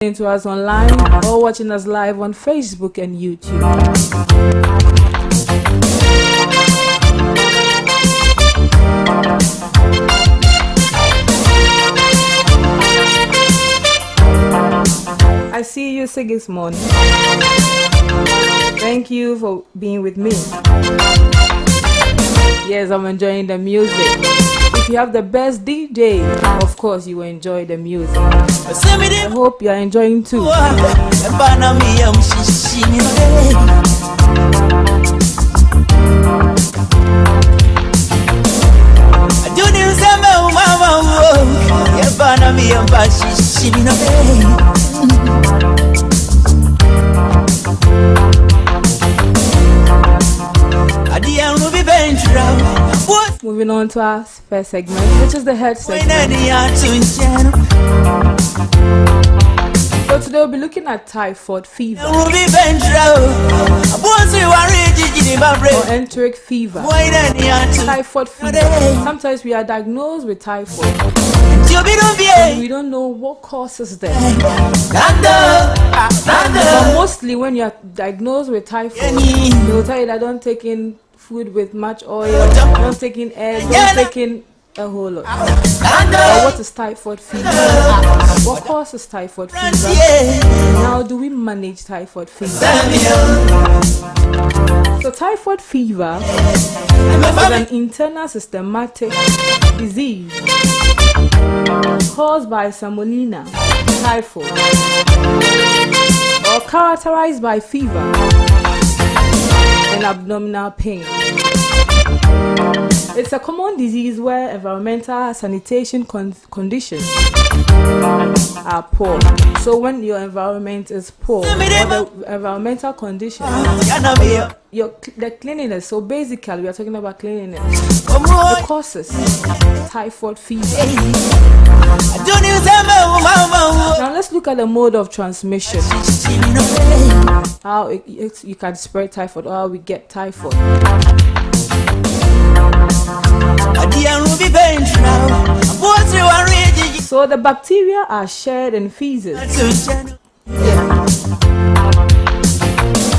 To us online or watching us live on Facebook and YouTube. I see you this morning. Thank you for being with me. Yes, I'm enjoying the music. If you have the best DJ, of course you will enjoy the music. I hope you are enjoying too. Moving on to our first segment, which is the health segment. So today we'll be looking at typhoid fever or enteric fever. Typhoid fever. Sometimes we are diagnosed with typhoid and we don't know what causes them. But mostly when you are diagnosed with typhoid, they will tell you that don't take in food with much oil, don't take in egg, don't take in a whole lot. What is typhoid fever? What causes typhoid fever? How do we manage typhoid fever? So typhoid fever is an internal systematic disease caused by Salmonella typhoid or characterized by fever and abdominal pain. It's a common disease where environmental sanitation conditions are poor. So when your environment is poor, or the environmental conditions, the cleanliness. So basically, we are talking about cleanliness. It causes typhoid fever. Now let's look at the mode of transmission. How you can spread typhoid, or how we get typhoid. So the bacteria are shared in feces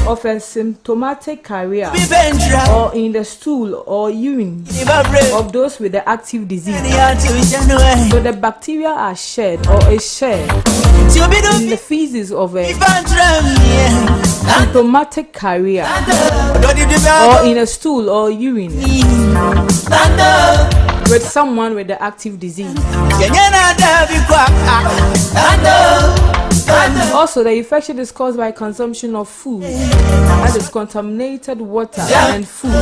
of a symptomatic carrier or in the stool or urine of those with the active disease. So the bacteria are shared or is shared in the feces of a symptomatic carrier or in a stool or urine with someone with the active disease. Also, the infection is caused by consumption of food that is contaminated water and food.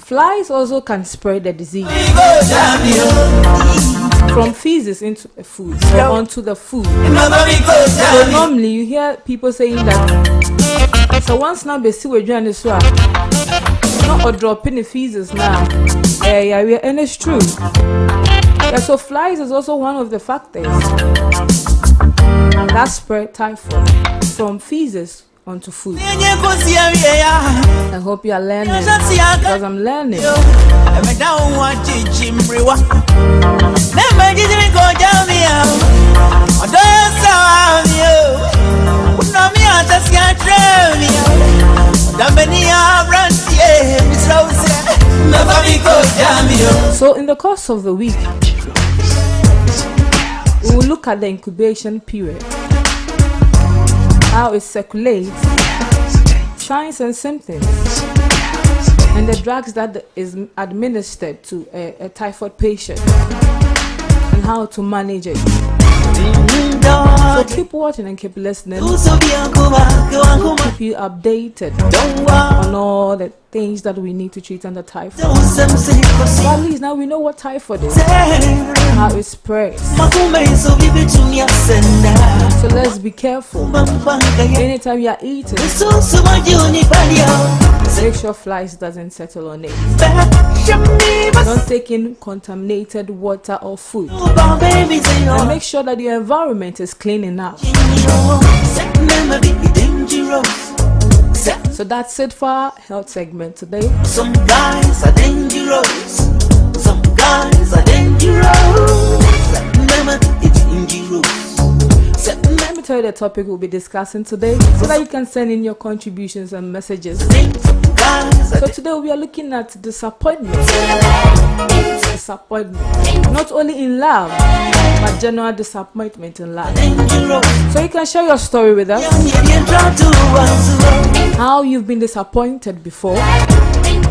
Flies also can spread the disease from feces into the food or onto the food. So normally you hear people saying that so once now they see we're doing this one, not or dropping the feces now. And it's true. Yeah, so flies is also one of the factors that spread typhoid from feces onto food. I hope you are learning because I'm learning. So in the course of the week, we will look at the incubation period, how it circulates, signs and symptoms, and the drugs that is administered to a typhoid patient and how to manage it. So keep watching and keep listening. We'll keep you updated on all the things that we need to treat under typhoid. But at least now we know what typhoid is, how it spreads. So let's be careful. Anytime you are eating, make sure flies doesn't settle on it. Don't take in contaminated water or food. And make sure that your environment is clean enough. So that's it for our health segment today. Some guys are dangerous. Some guys are dangerous. It's dangerous. Let me tell you the topic we'll be discussing today so that you can send in your contributions and messages. So today we are looking at disappointment. Disappointment. Not only in love, but general disappointment in life. So you can share your story with us. How you've been disappointed before.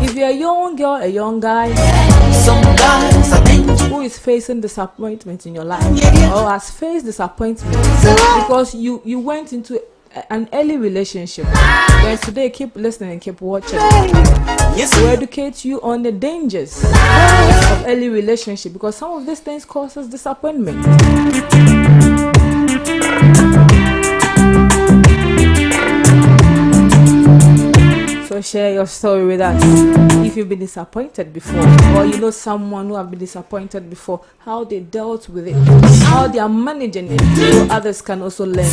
If you're a young girl, a young guy who is facing disappointment in your life or has faced disappointment because you went into an early relationship, then today keep listening and keep watching. To educate you on the dangers of early relationship, because some of these things causes disappointment. So share your story with us. If you've been disappointed before, or you know someone who have been disappointed before, how they dealt with it, how they are managing it, so others can also learn.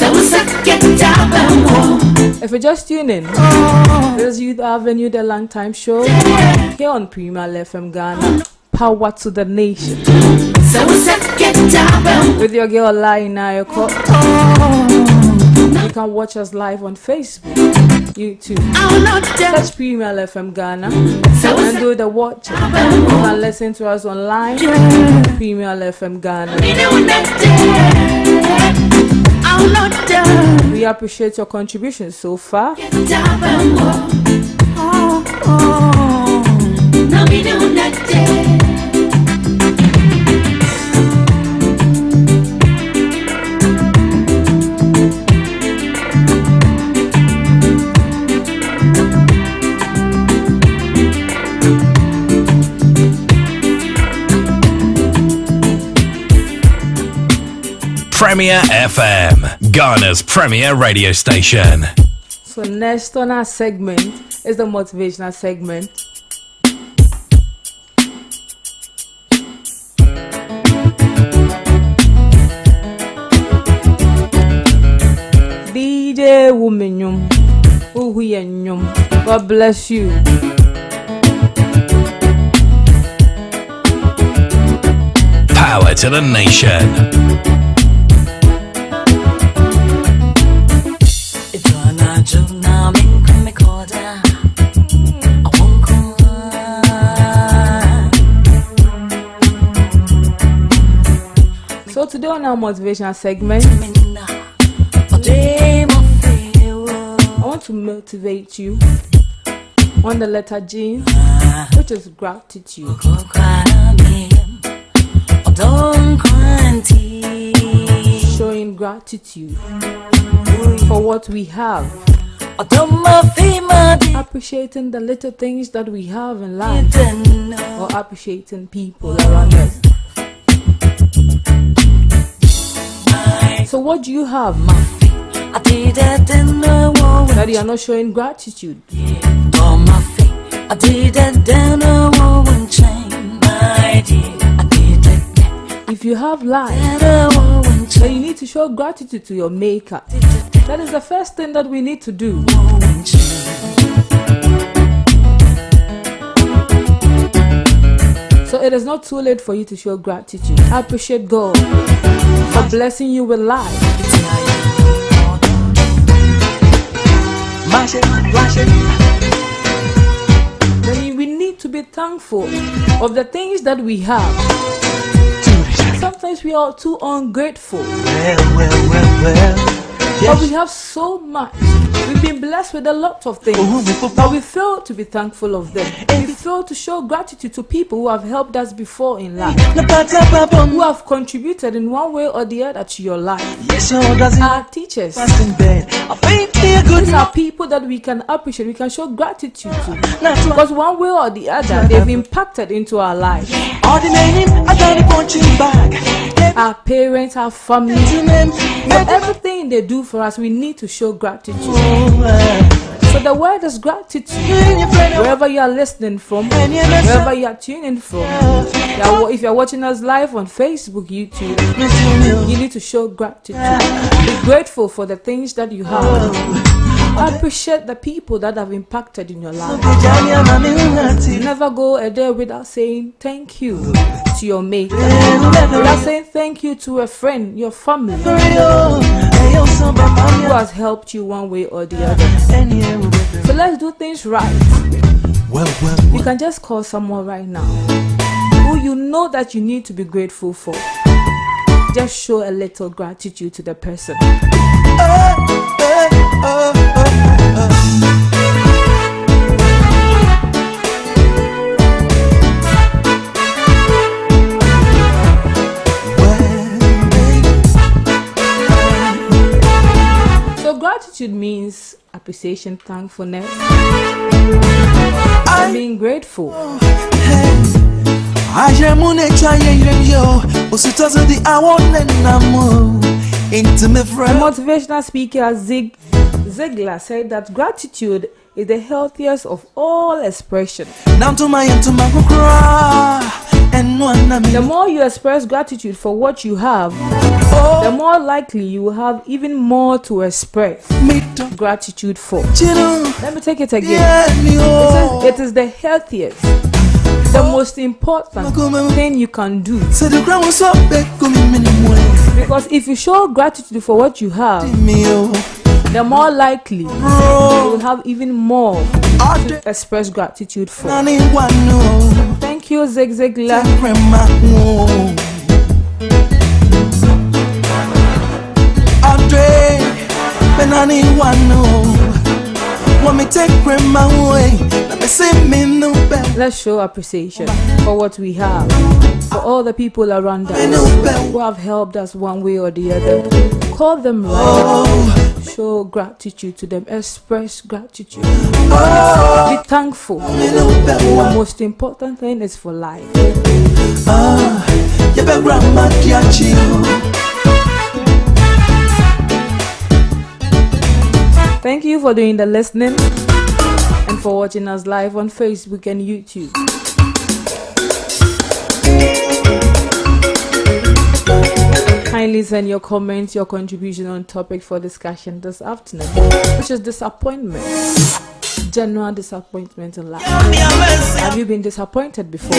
If you're just tuning, this is Youth Avenue, the Long Time Show, here on Promotional FM Ghana. Power to the nation. With your girl Lai Nayoko. You can watch us live on Facebook, YouTube. Search Promotional FM Ghana and do the watch. You can listen to us online. Promotional FM Ghana. We appreciate your contributions so far. Premier FM, Ghana's premier radio station. So next on our segment is the motivational segment. DJ Womenyum, Uhuyenyum, God bless you. Power to the nation. So today on our motivational segment, I want to motivate you on the letter G, which is gratitude. Showing gratitude for what we have. Appreciating the little things that we have in life, or appreciating people around us. So what do you have that you are not showing gratitude? If you have life, then you need to show gratitude to your maker. That is the first thing that we need to do. So it is not too late for you to show gratitude. Appreciate God for blessing you with life. Then we need to be thankful of the things that we have. Sometimes we are too ungrateful. But we have so much. We've been blessed with a lot of things, but we fail to be thankful of them. We fail to show gratitude to people who have helped us before in life, who have contributed in one way or the other to your life. Our teachers. These are people that we can appreciate, we can show gratitude to, because one way or the other, they've impacted into our life. Our parents, our family, for everything they do for us, we need to show gratitude. So the word is gratitude. Wherever you are listening from, wherever you are tuning from, if you are watching us live on Facebook, YouTube, you need to show gratitude. Be grateful for the things that you have. Appreciate the people that have impacted in your life. Never go a day without saying thank you to your mate. Without saying thank you to a friend, your family, who has helped you one way or the other. So let's do things right. You can just call someone right now who you know that you need to be grateful for. Just show a little gratitude to the person. So gratitude means appreciation, thankfulness, and being grateful. The motivational speaker Zig Ziglar said that gratitude is the healthiest of all expressions. The more you express gratitude for what you have, the more likely you will have even more to express gratitude for. Let me take it again. It is the healthiest, the most important thing you can do. Because if you show gratitude for what you have, the more likely you will have even more to express gratitude for. Thank you, Zig Ziglar. Let's show appreciation for what we have, for all the people around us who have helped us one way or the other. Call them right. Show gratitude to them. Express gratitude. Be thankful. The most important thing is for life. Thank you for doing the listening and for watching us live on Facebook and YouTube. Kindly send your comments, your contribution on topic for discussion this afternoon, which is disappointment. General disappointment in life. Have you been disappointed before?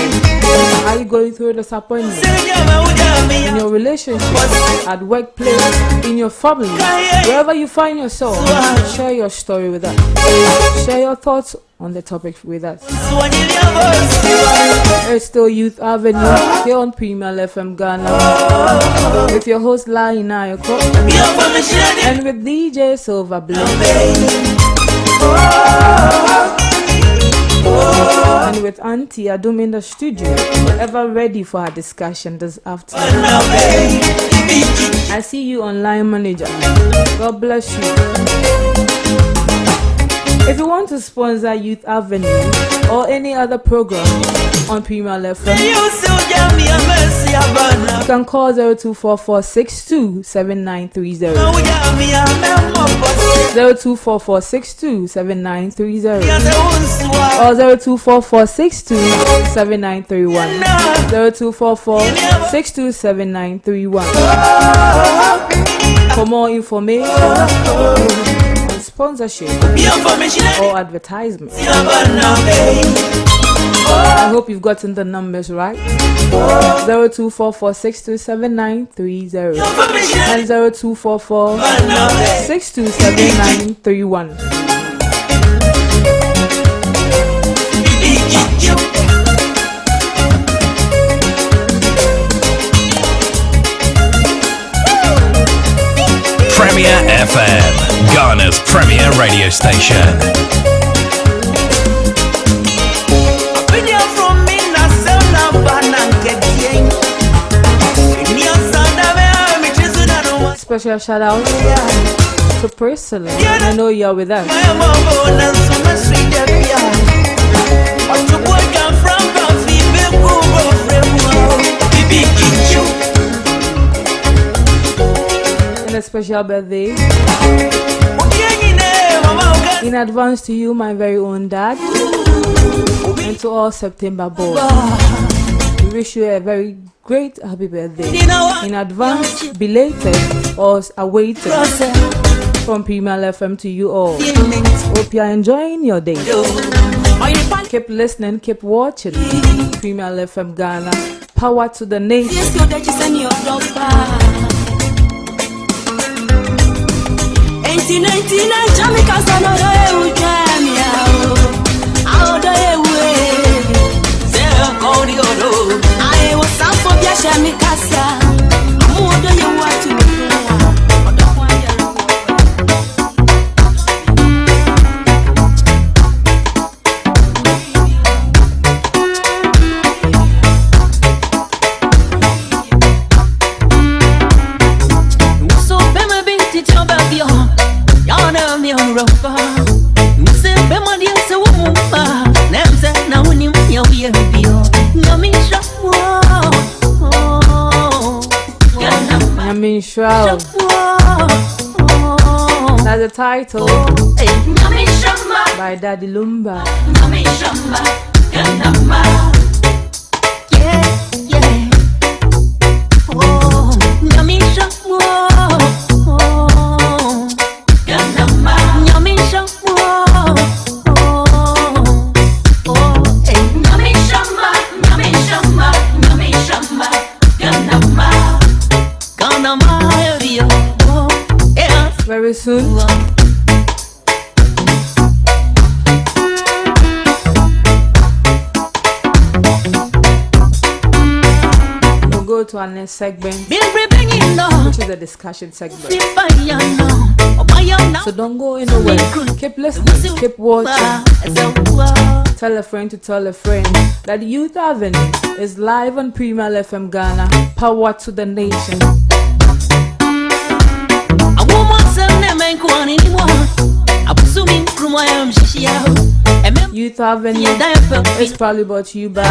Are you going through disappointment in your relationship, at workplace, in your family, wherever you find yourself? Share your story with us. Share your thoughts on the topic with us. It's still Youth Avenue here on Premier FM Ghana with your host Lai Nayoko and with DJ Silver Blade. And with Auntie Adum in the studio, ever ready for our discussion this afternoon. I see you online, manager. God bless you. If you want to sponsor Youth Avenue or any other program on Premier FM, you can call 0244627930. 0244627930 or 0244627931. 0244627931. For more information, sponsorship or advertisement. I hope you've gotten the numbers right. 0244627930 and 0244627931. Premier FM, Ghana's premier radio station. Special shout out to Priscilla. I know you're with us. And a special birthday in advance to you, my very own dad, and to all September born. We wish you a very great happy birthday in advance, belated or awaited. from Primal FM to you all. Hope you are enjoying your day. Keep listening, keep watching. Primal FM Ghana, power to the nation. I was out for Yashamikasa. Shroud. That's the title by Daddy Lumba. Very soon. We'll go to our next segment, which is the discussion segment. So don't go anywhere. Keep listening, keep watching. Tell a friend to tell a friend that Youth Avenue is live on Primal FM Ghana, power to the nation. Youth Avenue is probably brought to you by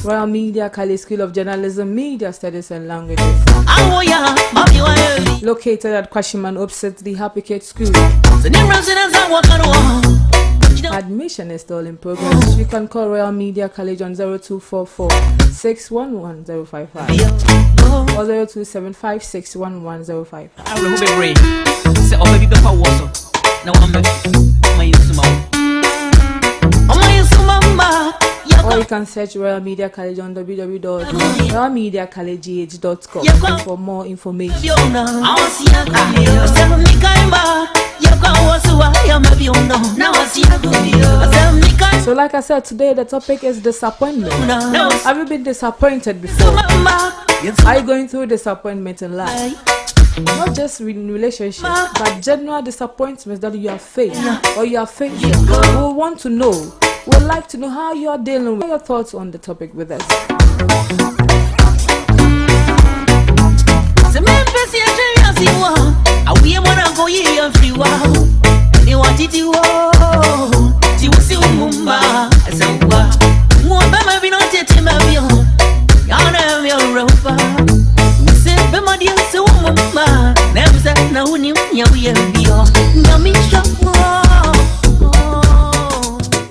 Royal Media Kali School of Journalism, Media Studies and Languages, located at Kwashiman opposite the Happy Kid School. Admission is still in progress. You can call Royal Media College on 0244 611 055 or 0275 611 055. Or you can search Royal Media College on www.royalmediacollegegh.com for more information. So like I said, today the topic is disappointment. Have you been disappointed before? Are you going through disappointment in life? Not just in relationships, but general disappointments that you have faced or you are facing. We want to know. We would like to know how you are dealing with. Your thoughts on the topic with us.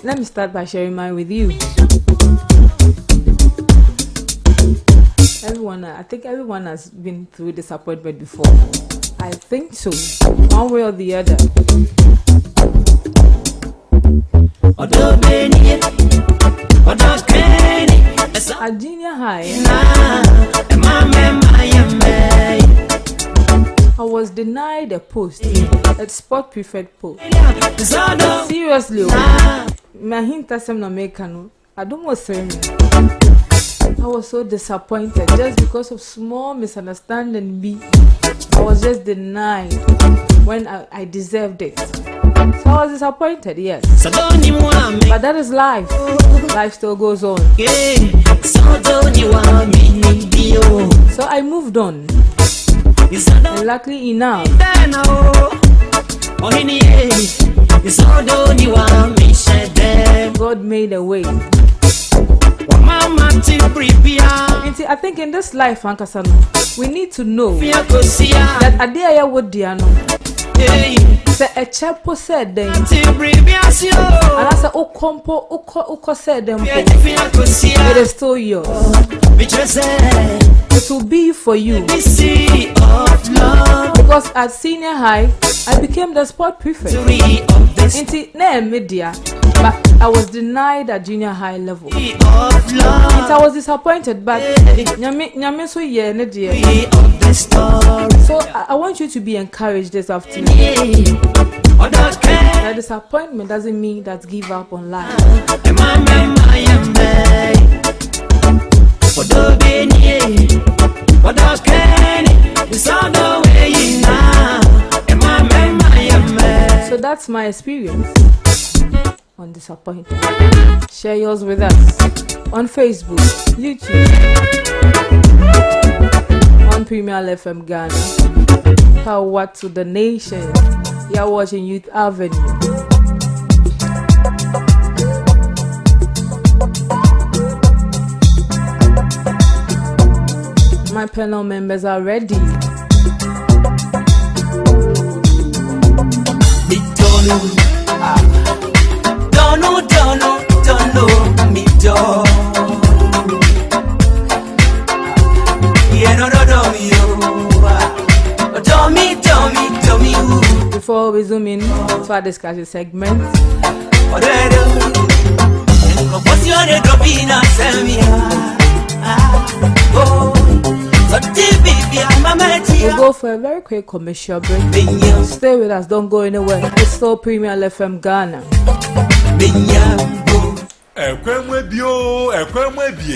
Let me start by sharing mine with you. I think everyone has been through disappointment before. I think so, one way or the other. At junior high, I was denied a post, a sport prefect post. Seriously, my hint as I'm not making. I don't want to say me. I was so disappointed just because of small misunderstanding. I was just denied when I deserved it. So I was disappointed, yes. But that is life. Life still goes on. So I moved on. And luckily enough, God made a way. I think in this life, we need to know that a day I would diano. Say a chapo said them, and I said, "Oh, compo, oh, said them." It is still yours. It will be for you. Sea of love. Because at senior high, I became the sport prefect. In media, but I was denied at junior high level. I was disappointed, but so I want you to be encouraged this afternoon. That disappointment doesn't mean that give up on life. So that's my experience on disappointment. Share yours with us on Facebook, YouTube, on Premier FM Ghana. How what to the nation? You're watching Youth Avenue. My panel members are ready. Before we zoom in to our discussion segment, we'll go for a very quick commercial break. Stay with us, don't go anywhere. It's still Premier FM Ghana.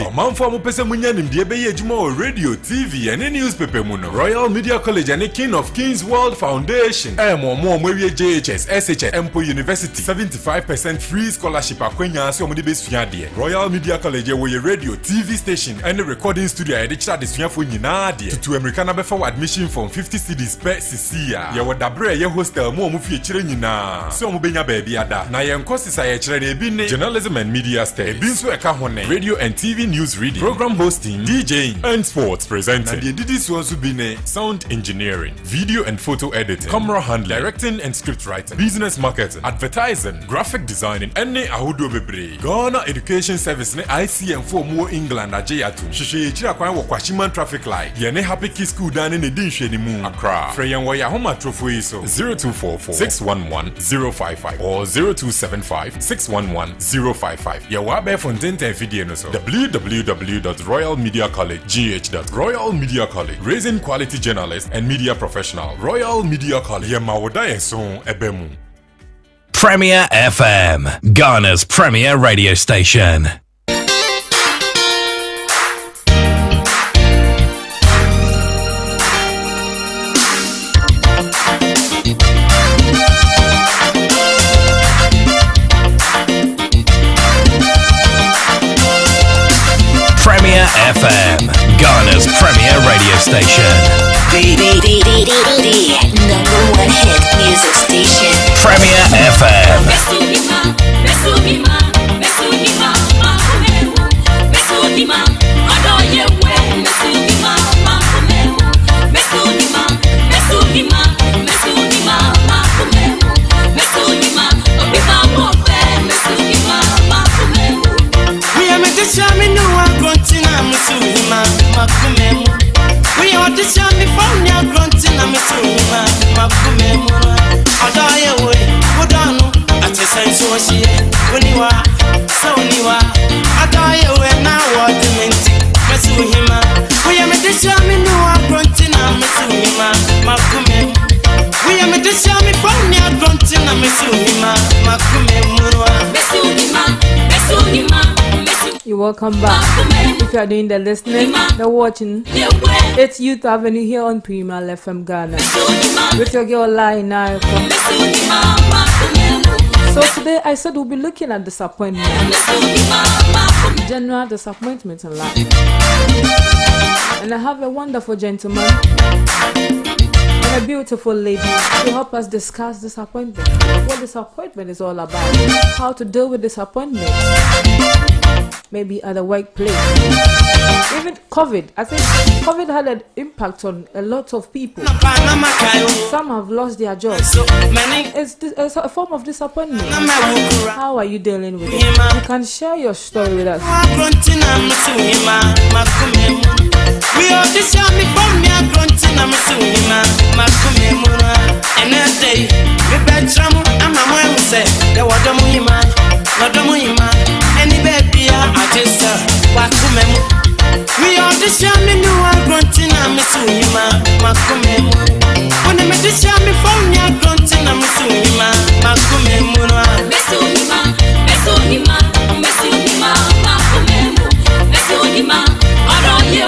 Omanfo mo pese munya nimdie be yejuma o radio, TV and newspaper mu no. Royal Media College and King of Kings World Foundation. Mo we JHS, SHS, Empo University. 75% free scholarship akwenya so mo de besua de. Royal Media College we radio, TV station and recording studio e de kira de suafo nyina de. Tutu America na be for admission from 50 cedis per cc. Ye wodabre ye hostel mo fie kire nyina. So mo benya ba bia da. Na ye nkosisa ye kire na ebi ne journalism and media studies. Binso eka hone radio and TV news reading, program hosting, DJing and sports presenting. And the didi also bine sound engineering, video and photo editing, camera handling, directing and script writing, business marketing, advertising, graphic designing, and ne ahudo bebre. Ghana Education Service ne ICM4 more England ajayatu. Shishe chira kwa wakwashiman traffic light. Yene happy key school dane ne dinshwe ni mu. Accra. Freyan waya homa trofo iso 0244 611 055 or 0275 611 055. Yawabe Fontaine video no so www.royalmediacollegegh. Royal Media College, raising quality journalists and media professional. Royal Media College Yamawoda Enson Ebemu. Premier FM, Ghana's premier radio station. Premier FM, Ghana's premier radio station. Number one hit music station. Premier FM. We are the Shammy from your grunting, I'm a Suma, Makumemo. I'll die away, put on at the sense of she when you are, so you are. I'll die away now, what the minty, Masuhima. We are the Shammy, no, I'm grunting, I'm a Suma, Makumemo. We are the Shammy from your grunting, I'm a Suma, Makumemo. You're welcome back. If you are doing the listening, the watching, it's Youth Avenue here on Premier FM Ghana with your girl Lai now. So today I said we'll be looking at disappointment, general disappointment in life, and I have a wonderful gentleman and a beautiful lady to help us discuss disappointment, what disappointment is all about, how to deal with disappointment. maybe at the workplace. Even COVID, I think COVID had an impact on a lot of people. Some have lost their jobs. It's a form of disappointment. How are you dealing with it? You can share your story with us. We all this year me from me a grunting I'm suing ma kumemura and that day we bedroom I'm a man who say the water muhima any baby artist wa kumemu we all this year me no a grunting I'm suing ma kumemu when me this year me from me a grunting I'm suing ma kumemura mesunima ma kumemu mesunima aroye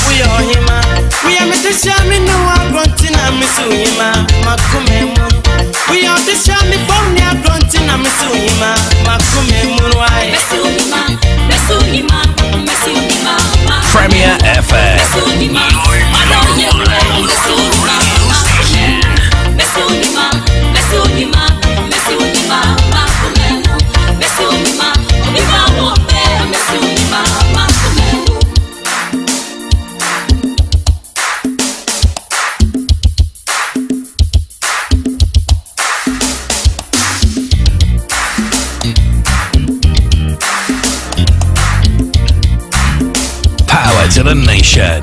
we are him, we are Mr. Shammy, no one grunting, I'm missing Makumemu. We are the Shammy from near grunting, I'm missing Makumemu. Premier FM. Power to the nation.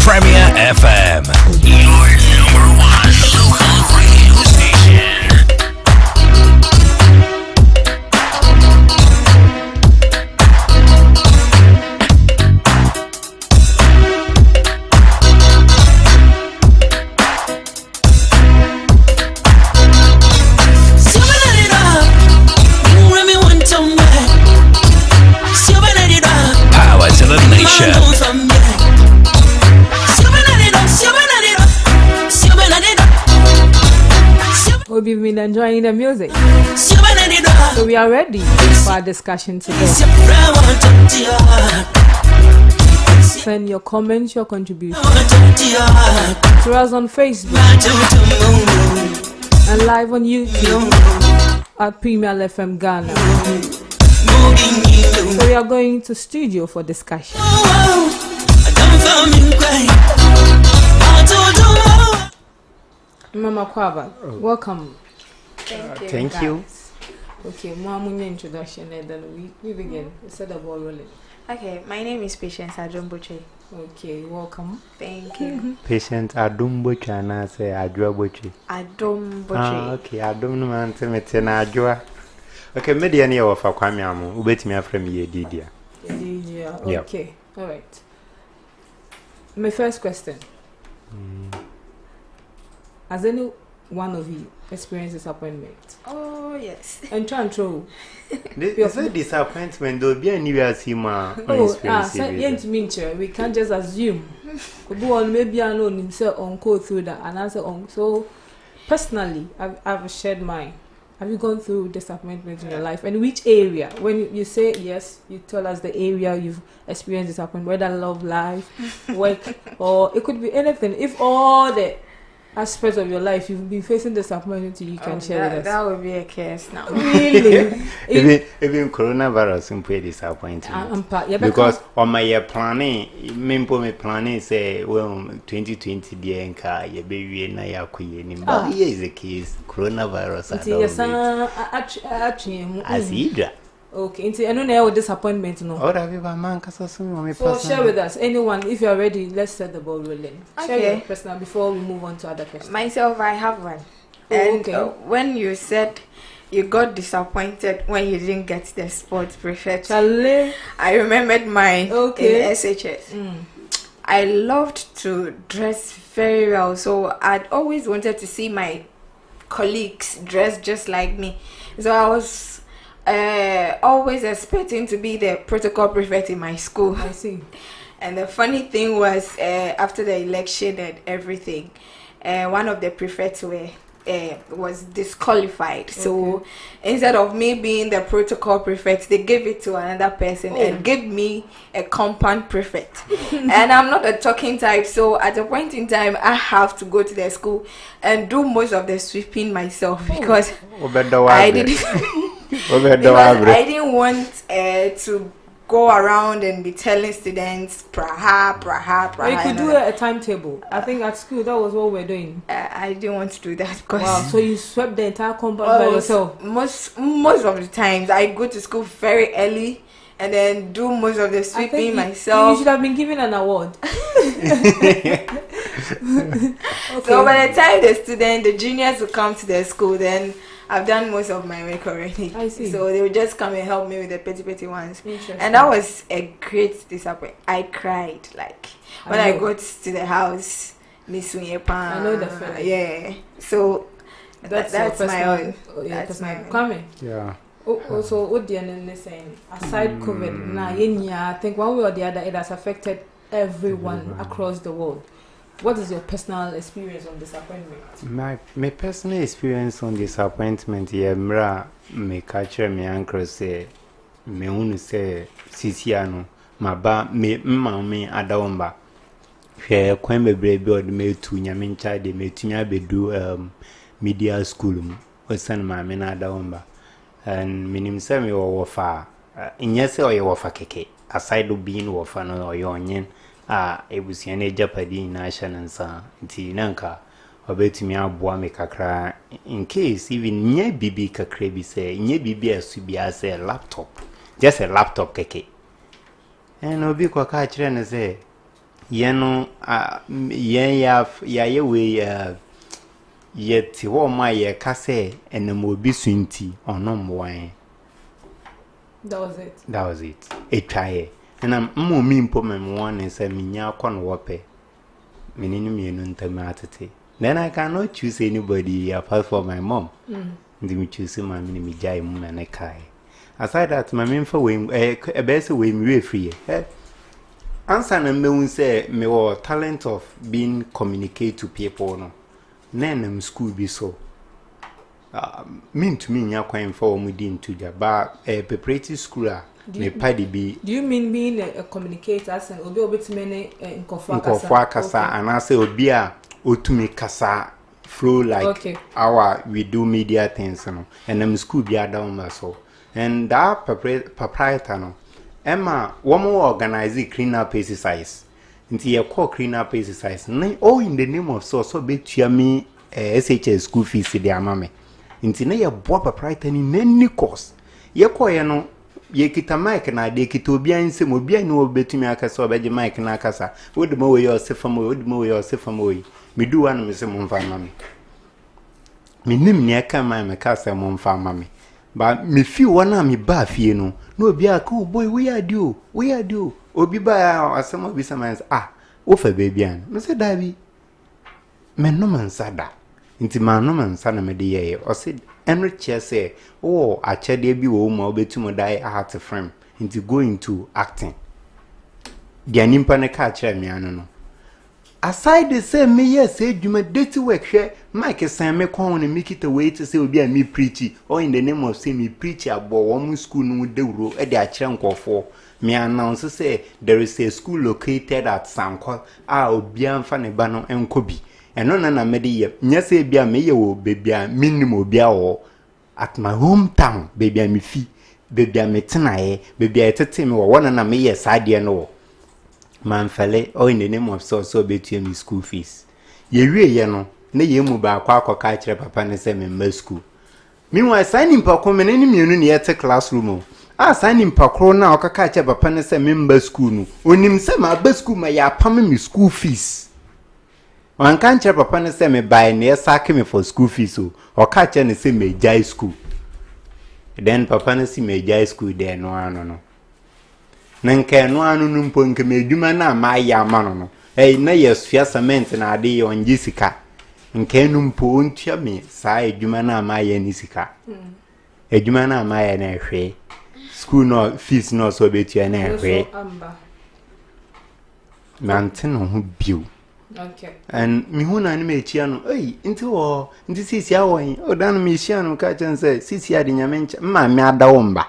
Premier FM, your number one local radio station. Power to the nation. We've been enjoying the music, so we are ready for our discussion today. Send your comments, your contributions to us on Facebook and live on YouTube at Premier FM Ghana. So we are going to studio for discussion. Mama Kwaba, welcome. Thank you. Okay, Mama, introduction and then we begin. Set the ball rolling. Okay, my name is Patience Adumboche. Okay, welcome. Thank you. Patient Adumboche and I say Adumboche. Adumboche. Okay, Adum no man to me na Adwa. Okay, media near of Aquamiamu, who bet me from ye Didia. Didia, okay, all right. My first question. Has any one of you experienced disappointment? Oh, yes. And try and throw. Is a disappointment, though, be anywhere as him. We can't just assume. Maybe I know himself on go through that and answer on. So, personally, I've shared mine. Have you gone through disappointment in your life? And which area? When you say yes, you tell us the area you've experienced disappointment, whether love, life, work, or it could be anything. If all the aspect of your life you've been facing disappointment you can share with us? That would be a case now. Really? Even coronavirus simply disappointing. Because on my planning, me planning say, well, 2020 the enka, ye baby na ya kuye. But here is the case, coronavirus. As Hydra. Okay, I don't know disappointment no. So share with us, anyone, if you are ready, let's set the ball rolling. Okay. Share your personal before we move on to other questions. Myself, I have one. Okay. When you said you got disappointed when you didn't get the sports prefect, Charlie. I remembered mine Okay. in SHS. I loved to dress very well, so I'd always wanted to see my colleagues dress just like me. So I was always expecting to be the protocol prefect in my school. I see. And the funny thing was, after the election and everything, one of the prefects was disqualified. So instead of me being the protocol prefect, they gave it to another person and gave me a compound prefect. And I'm not a talking type, so at a point in time, I have to go to the school and do most of the sweeping myself because I didn't. Because I didn't want to go around and be telling students praha. Or you could do a timetable. I think at school that was what we're doing. I didn't want to do that because wow. So you swept the entire compound by yourself. Most of the times I go to school very early and then do most of the sweeping myself. You should have been given an award. Okay. So by the time the juniors will come to the school, then I've done most of my work already. I see. So they would just come and help me with the petty ones. And that was a great disappointment. I cried when I got to the house. Miss Winyepan. I know the feeling. Yeah. So that's my own. That's my comment. Yeah. Also, what the end is saying, aside COVID, I think one way or the other, it has affected everyone across the world. What is your personal experience on disappointment? My personal experience on disappointment, me catcher me uncle say, me unu say, Sisiano, me adawamba. Share Quembe baby or the me to Yamincha, the me to be do media school, or send my men adawamba. And minim semi or wafa, in yes or your wafa keke, aside of being wafano or your onion. It was any jeopardy in national sa nti nanka obetumi aboa me kakra in case even nye bibi kakra bi say nye bibi asubia say laptop, just a laptop keke and obi kwa ka kire ne say ye no ye we yet wo ma ye ka say enam obi sunti onom wan. That was it. A try. And I'm more mean for my one and say, Minya con wape. Meaning, then I cannot choose anybody apart from my mom. Then choose my mini jai moon and a kai. Aside that, my main for him, a best way me free. Answer and me say, me or talent of being communicate to people. No, none school be so. Mean to me, you're quite for me to the bar a preparatory school. Do you mean being a communicator and obi to many in kasa and I say obia otumi kasa flow like our we do media things no and them school be down so and that proprietor no Emma one more organize clean up exercise into your core clean up exercise all in the name of so betua me SHS school fees the amame into na your boy proprietor in any course ye call no ye kita mic na de kita obia nsem obia ni obetumi akasa obeje mic na akasa wodimo we yosefam wodimo we yosefam we medu wan me se momfa mame menim ne aka me kasa momfa mame ba me fi wona me ba fie no na obia ka boy we are do obi ba asem obi samans wo fa bebia me se dabi me no man sada nti ma no man sana me de ye o se enriche say achede bi wo ma obetumo dai art frame into go into acting dia nimpa ne ka kire me anu no aside the say me yes adwuma dirty work hwe mike san me kon ne mikita wait to say obi a me preach or in the name of say me preach abo wo school no dewuro e de akire nkofo me announce say there is a school located at Sanko obi amfa ne ba no enkobi eno na mede ye nya se bia me ye wo bebia minimum bia wo at my hometown bebia me fi bebia me tenae bebia etete me wo na me ye saade no man fele o in the name of so betu me school fees ye wie ye no na ye mu ba akwa kire papa ne se me ma school meanwhile signing pa ko me ne mienu ne yete classroom signing pa kro na okaka kire papa ne se me mba school no onim se ma ba school ma ya pam me school fees wan kan kire papa ne se me buy ne sack me for school fees o ka kire ne se me jai school then papa ne se me jai school there no ano nanke no anu numpo nke me adwuma na ma ya ma no na yesua cement na ade on jisika nke numpo ntua me saa adwuma na ma ya ni sika adwuma na ma ya na hwe school no fees no so betua na hwe mante no ho bio okay and mi hu na ni me chia no nti sisi awon odan me chia no ka chense sisi ade nyame ncha ma me adawo mba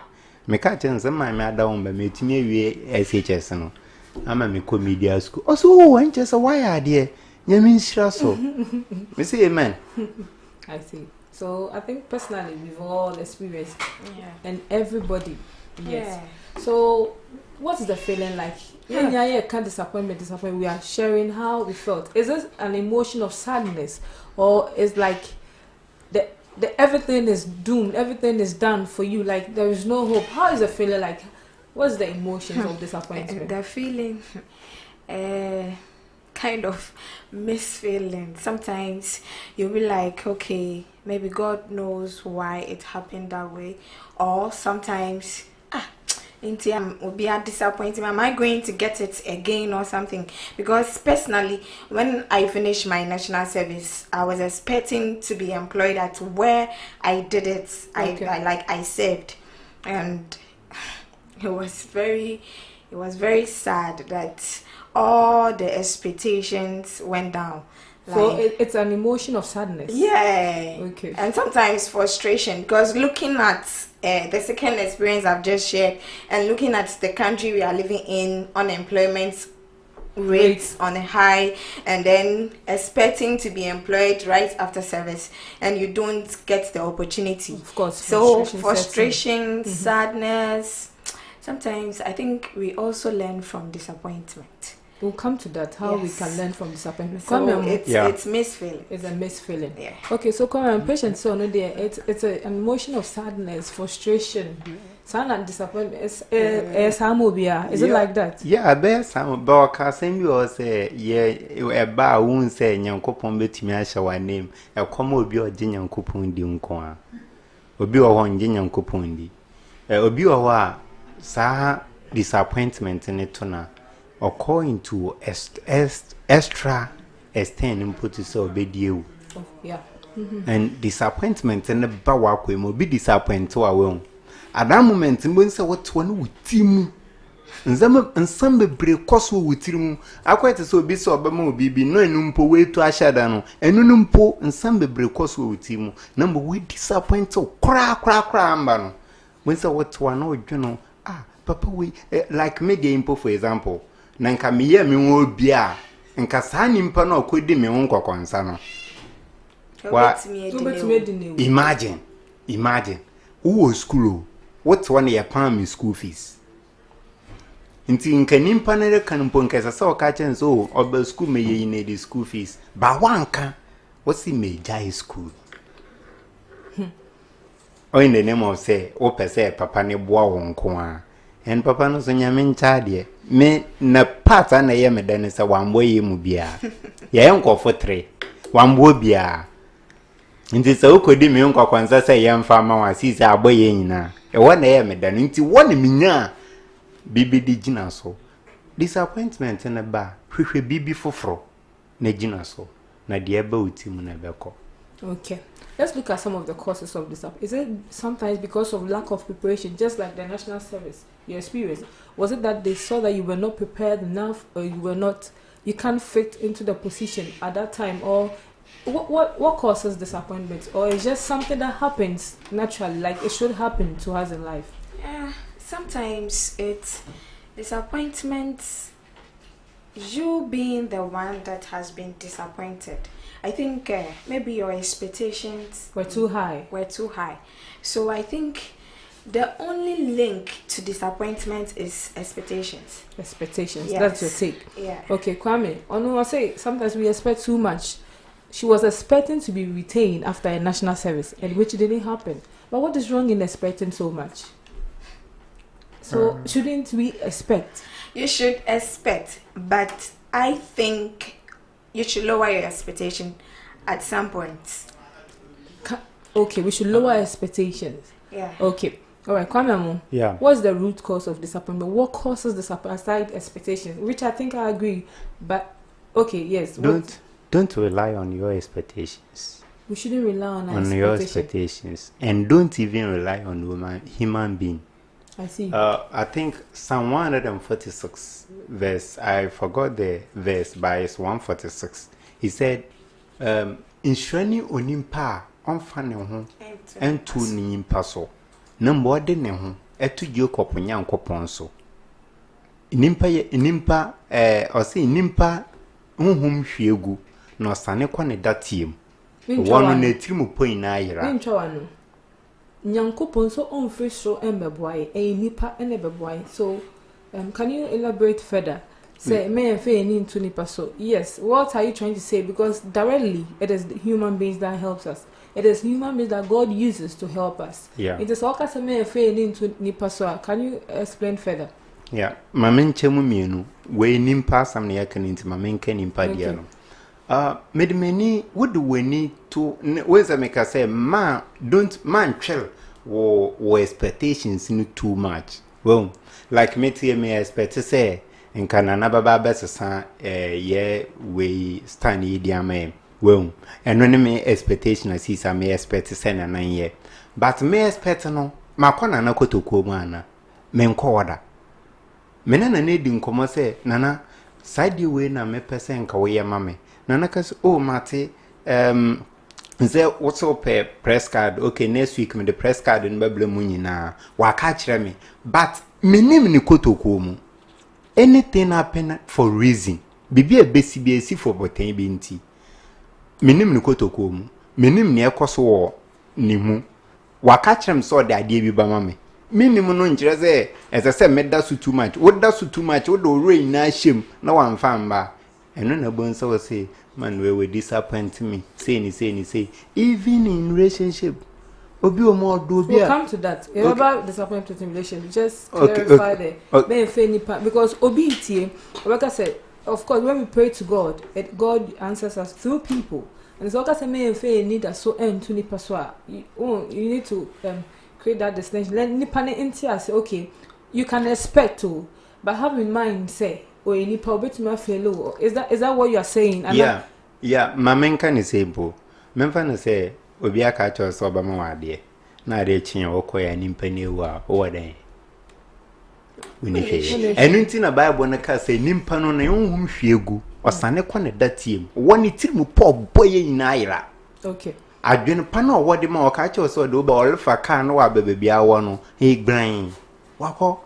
me ka chense ma me adawo mba me timi awie SHS no ama me ko media school also nche se why ade nyame nshira so me say amen. I see. So I think personally we've all experienced and everybody so what is the feeling like? Can't disappointment. We are sharing how we felt. Is this an emotion of sadness, or is like the everything is doomed, everything is done for you, like there is no hope? How is the feeling like? What's the emotions of disappointment? The feeling, kind of misfeeling. Sometimes you'll be like, okay, maybe God knows why it happened that way, or sometimes will be disappointed. Am I going to get it again or something? Because personally, when I finished my national service, I was expecting to be employed at where I did it. I served, and it was very sad that all the expectations went down. So it's an emotion of sadness. Yeah. Okay. And sometimes frustration, because looking at the second experience I've just shared, and looking at the country we are living in, unemployment rates on a high, and then expecting to be employed right after service, and you don't get the opportunity. Of course. So frustration, sadness. Sometimes I think we also learn from disappointment. We'll come to that, how we can learn from disappointment. So it's misfeeling. It's a misfeeling. Yeah. Okay, so come on, patient. So no, there it's an emotion of sadness, frustration, sad and disappointment. Is it like that? Yeah, I bet some but same you or say a bar won't say Yankopon betimi asha wa name. A come obi or Yankopon di unko. Obi or one Yankopon di. Obi or wa sa disappointment in it na. According to extra extend input so obedie yeah. And disappointment and the bawa kwe mo be disappoint to awe at that moment mbo say what one wutimu nsam bebre koso wutimu akwete so obi so obama obi bi no enumpo we to ashada no enunumpo nsam bebre koso wutimu number we disappoint to kra amba no when say what one odwono papa we like media impo for example nanka miye mi wo bia nka saa nimpa na okodi mi ho nkokonsa no wa imagine who school what one year pay school fees nti nka nimpa na reka npo nka sa o ka chen so oba school me ye need school fees ba wanka what's me jai school in the name of say o pese papa ne boa wo nko a en papa no so nyame ncha de me na part na ye me den se wambo ye mu bia ye nkofo 3 wambo bia nti se ukodi me nkokwanza se ye mfa ma wa si se aboye nyina e wona ye me den nti wona minya bibi di gina so disappointment na ba hwehwe bibi foforo na gina so na de eba utim na beko. Okay, let's look at some of the causes of this. Is it sometimes because of lack of preparation, just like the national service you experienced? Was it that they saw that you were not prepared enough, or you can't fit into the position at that time, or what causes disappointment, or it's just something that happens naturally, like it should happen to us in life? Yeah, sometimes it's disappointment. You being the one that has been disappointed, I think maybe your expectations were too high. So I think the only link to disappointment is expectations. Expectations. Yes. That's your take. Yeah. Okay, Kwame. I say sometimes we expect too much. She was expecting to be retained after a national service, and which didn't happen. But what is wrong in expecting so much? So shouldn't we expect? You should expect, but I think you should lower your expectation at some point. Okay, we should lower expectations. Yeah. Okay. All right, Kwame. Yeah. What's the root cause of disappointment? What causes disappointment aside expectations? Which I think I agree. But okay, yes. Don't rely on your expectations. We shouldn't rely on your expectations, and don't even rely on human being. I see. I think Psalm 146 verse, I forgot the verse, but it's 146. He said, "Inshani onimpa onfa ne ho entu ni impa so na mbode ne ho etu Jacob nyankopon so." Nimpa o say nimpa honhom hwiegu na osane kwa ne datiem. Wonu na tirimu point na ayira. Ntwa no. Nyankopon so onfiri so embeboaye nipa enebeboaye. So can you elaborate further? Say me fe ni into nipa so. Yes, what are you trying to say? Because directly it is the human beings that helps us. It is human beings that God uses to help us. Yeah. It is all ka say me fe ni into nipa so. Can you explain further? Yeah, mamenchemu mienu we nimpa sam na yaka nti mamenka nimpa dia no. Medmeni would we need to where's make I say man chill wo expectations in too much. Well, like me expect to say in Canada baba besa ye we stand idia me. Well, and when me expectation I see some me expect to send a 9 year. But me expect no makona na kotoko mana. Menko order. Menana need nkomo say nana side way na me pese nka we mame nana kas mate nze what's up press card okay next week me the press card in bable mu nyina wa ka kire me but menim ni kotoko mu anything happen for reason bibi besi for botan bi nti menim ni kotoko mu menim ne ekoso wo ni mu wa ka kire me so de ade bi ba mame minimum no nkyerɛ sɛ ɛsɛ sɛ meda so too much woda so too much wodo rain na hyem na wamfa mba ɛno na bonsa wɔ say man we disappoint me say even in relationship obi o mo do bi we'll come to that. About disappointment in relationship, just clarify there. Because obi tie like I said, of course when we pray to God, God answers us through people. And so like I me fe need that so end to nipa so you need to create that distinction. Let nipa ne intia say okay, you can expect to, but have in mind say or nipa obetuma fellow. Is that what you are saying? And yeah, mamenka ni say bo. Memfa na say obi aka cho so ba ma wade. Na de chin okoya nimpa ne wa o den. Uni hwe. Enu nti na Bible na ka say nimpa no na yonhum hwegu. Osane kwa ne datiem. Woni tirimu po boye nyina ayira. Okay. Adwene pa na owode ma oka che so de oba olfa ka na wa bebia awo no he gran wako.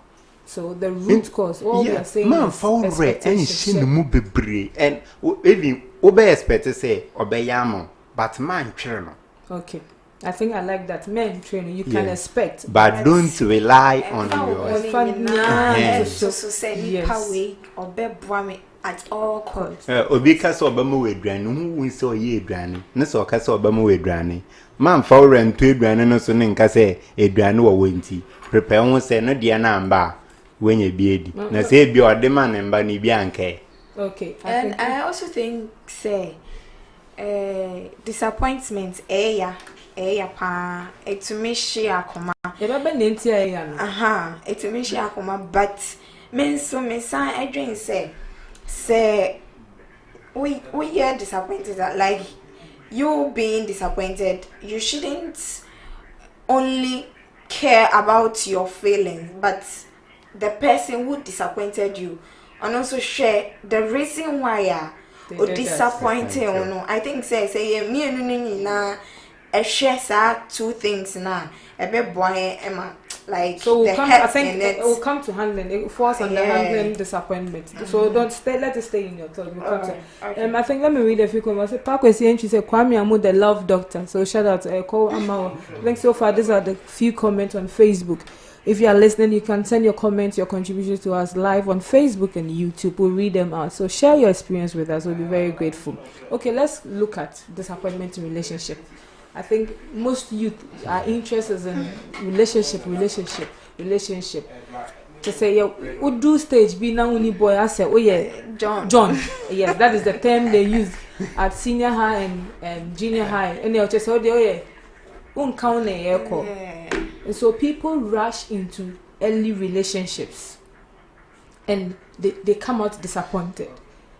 So the root cause all we are saying man found right and she mu bebre and even obe expect say obeyamo but man twere no. Okay, I think I like that. Men training you can expect, but don't rely on your so say nipa way obeboa me at all costs. Obi ka so obama we aduane hu won say oye aduane ne so ka say obama we aduane man fa rent to aduane no so ne nka say aduane wo wonti prepare won say no dia na amba when you be na say bi o de man mba ni bi anke. Okay, and I also think say disappointment pa it to me share akoma e be be nti eya no it to me share akoma but me so me san adwen say we are disappointed like you being disappointed you shouldn't only care about your feelings but the person who disappointed you and also share the reason why or disappointed or no. I think say me and na a share two things now. A bit boy Emma. Like so the I think it will come to handling. It falls under handling disappointment. So don't stay. Let it stay in your thoughts. Okay. I think let me read a few comments. Parkway she said Kwame Amu the love doctor. So shout out to Eko Amao. I think so far these are the few comments on Facebook. If you are listening, you can send your comments, your contributions to us live on Facebook and YouTube. We'll read them out. So share your experience with us. We'll be very grateful. Okay, let's look at disappointment in relationship. I think most youth are interested in relationship. To say, yeah, who do stage be now only boy? I say, oh yeah, John. Yes, that is the term they use at senior high and junior high. And they just say, oh yeah, uncount echo. And so people rush into early relationships, and they come out disappointed.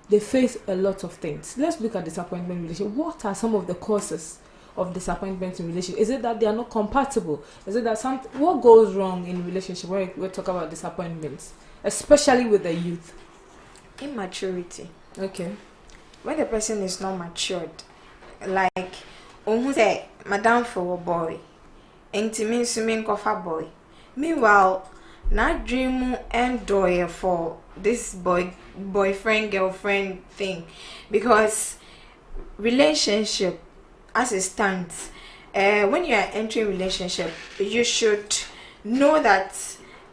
They face a lot of things. Let's look at disappointment in relationship. What are some of the causes of disappointment in relationship? Is it that they are not compatible? Is it that what goes wrong in relationship when we talk about disappointments, especially with the youth? Immaturity. Okay. When the person is not matured, like who say madam for a boy, intimate swimming coffee boy. Meanwhile, not dream and doye for this boyfriend girlfriend thing, because relationship as it stands, when you are entering relationship, you should know that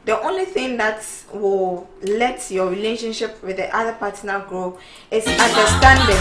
the only thing that will let your relationship with the other partner grow is understanding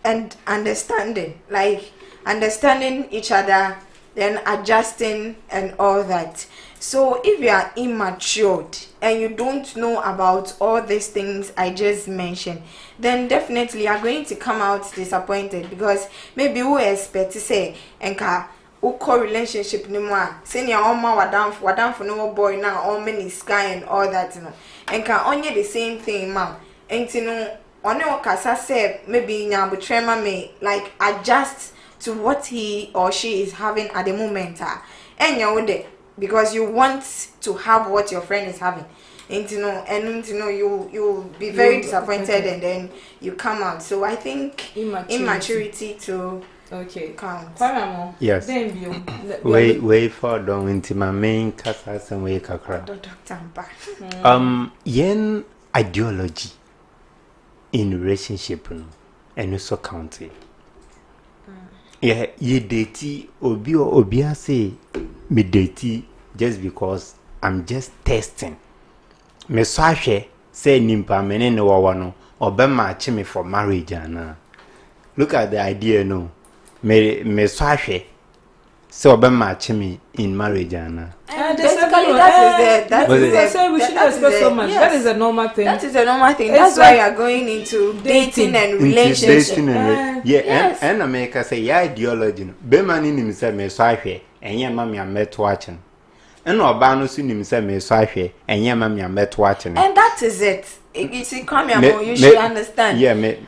and understanding, like understanding each other, then adjusting and all that. So if you are immature and you don't know about all these things I just mentioned, then definitely you are going to come out disappointed, because maybe we expect to say enka uko relationship ni mwa senior oma wadam for no boy now all many sky and all that, you know, enka only the same thing mom enti no one okasa say maybe nyabutrema may like adjust to what he or she is having at the moment, and you because you want to have what your friend is having, and you'll be very disappointed, and then you come out. So I think immaturity to count. Yes. Wait for don't into my main cast and wake kakra. Yen ideology in relationship and also county. Yeah, ye datey obia say me datey just because I'm just testing. Me swahwe say nimpa mene ne wawano obema achi me for marriage ana. Look at the idea no. Me swahwe say obema achi me in marriage ana. Basically, that is we should expect so much. Yes. That is a normal thing. That is a normal thing. That's why you are going into dating and relationship. And America say yeah ideology. Be man in himself me swahwe enye ma me amet watching. And oba no si nim say me swahwe enye ma me amet watching. And that is it. You see, come here, you should understand. Yeah, me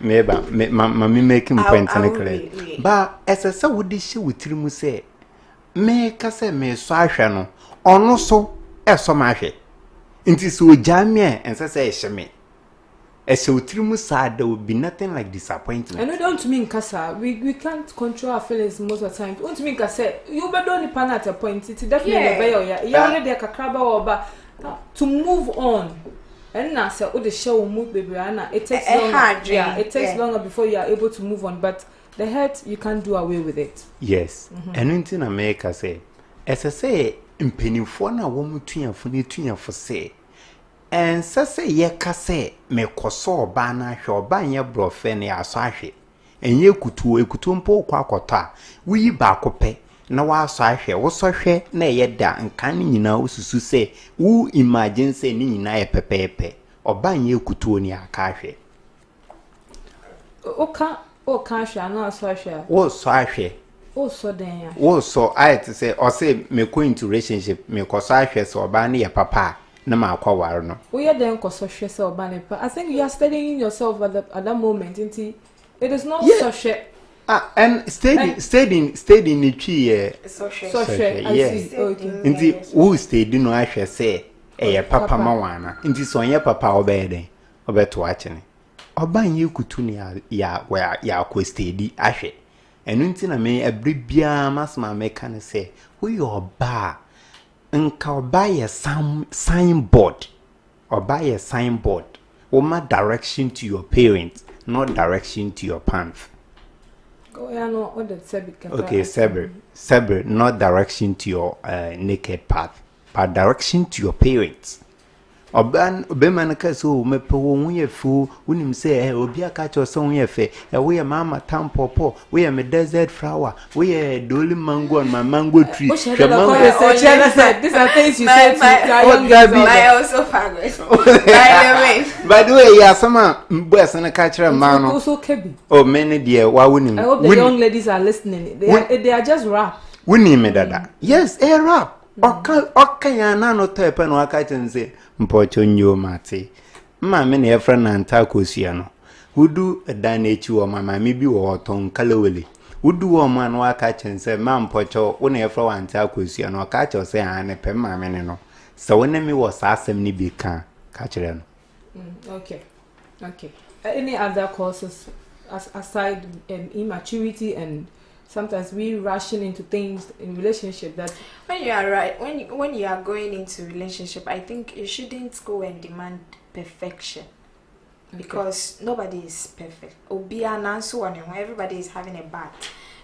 making point clear. But as a so would she with trimu say me ka say me swahwe no ono so eso mahwe. Nti so jamie and say sheme. As you trimu sad, there will be nothing like disappointment. And we don't mean kasa. We can't control our feelings most of the time. Don't mean kasa. You better only pan at a point. It's definitely yeah. Already a kakraba or to move on. And now say, oh, the show will move, baby. It takes longer. Yeah, it takes longer before you are able to move on. But the hurt, you can't do away with it. Yes. And in America say, as I say, in penny for na woman tuya for say. And say ye ka say me koso ba na hwe ba nye brofe ne aso ahwe enye ekutu mpo kwa akota wi ba kope na wa aso ahwe wo so hwe na ye da nkan nyina osusu say wu imagine say ni nyina ye pepepe oba nye ekutu oni aka ahwe oka ahwe na aso ahwe wo so ahwe wo so den ya wo so I to say or say me go into relationship me koso ahwe so oba ne ye papa na ma akwa ware no we are then koso hwe se oba ne pa. I think you are studying yourself at that moment. It is not social. And stayed in the tree social. Yes. Inti who stayed no ahwe say papa ma wana. Inti so nya papa obede. obeto watching oban ye kutu ne ya ko steady ahwe enu nti na me abri bia masma me kan say we oba nka oba ye signboard Oma direction to your parents, not direction to your pants. Okay, seber, not direction to your naked path, but direction to your parents. Oban obemanaka so mepe wo ye fu unim say obi aka cho so ye fe we mama tampopo we me desert flower we dolly mango on my mango tree. These are things you said to young girls. I also faggot. By the way, yeah, some boys and a catcher man. Oh, many dear, why wouldn't I hope the young ladies are listening. They are just rap. Winnie me dada. Yes, a rap. Okay, no type and waka and say, Mpocho nyo mate. Ma many a friend and tacosiano. Who do a danachu or my maybe or ton calowly. Who do a man waka and say, Mam Pocho, one a flower and tacosiano, catch or say, and a pen my menino. So when me was asking me be can catch them. Okay. Any other causes aside immaturity and sometimes we rushing into things in relationship that when you are right when you are going into relationship, I think you shouldn't go and demand perfection because nobody is perfect. Everybody is having a bad.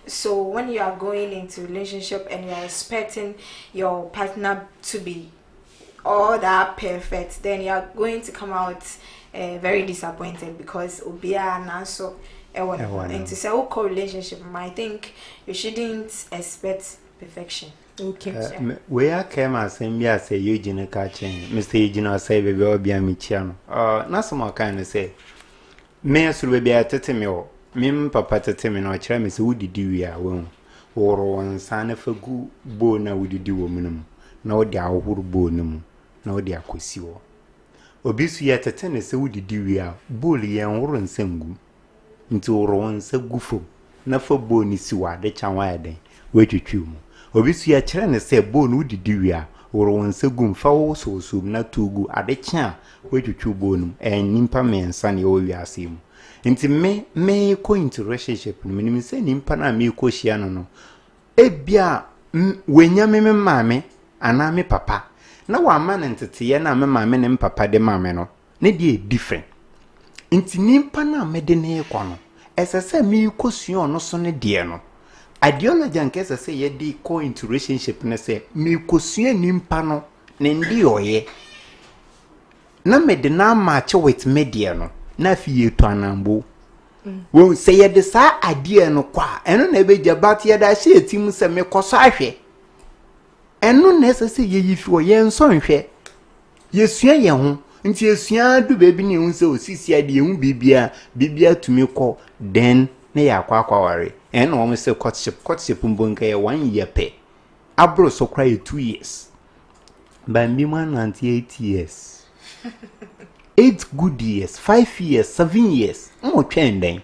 So when you are going into relationship and you are expecting your partner to be all that perfect, then you are going to come out very disappointed because Obia and also and to say relationship, I think you shouldn't expect perfection. Okay. Where came as and say Eugene catching Mr. Eugene say baby or be a michiano. Not some kind of say. May should be a tetemio. Mim papa tetemino, Chamis would do ya won. Or one son of a good bona would do woman. No, they are wood bonum. No, they are quisio. Obisu yet a tennis would do ya bully and warren sengum. Into Rowan se gufo na for boni siwa de chanwa den wetutu mu obisu ya kire ne se boni wudi diwia Rowan se gum fa wo so na tugu ade kya wetutu bonum nimpa mensa ne o wiase mu nti me ko into relationship no minim se nimpa na me ko hia no ebia wenya me maame ana me papa na wa ma ne ntete na me maame ne papa de maame no ne die different. Inti nimpa na mede ne kwa no esese mi kosuon no so ne de no ideology anke esese ye di ko into relationship ne se mi kosuon nimpa no ne ndi oye na mede na match with media no na fiye to anambo wo se ye de sa idea no kwa eno na be jabat ye da hye etim se me koso ahwe eno na esese ye yifi o ye nso nhwe ye sua ye ho nti esua du baby ni hu se osisi ade hu bibia tumi kɔ then ne ya akwa ware en no se courtship mbonka ye 1 year pe abro so kra 2 years bambi man 8 years 8 good years 5 years 7 years mo twɛn den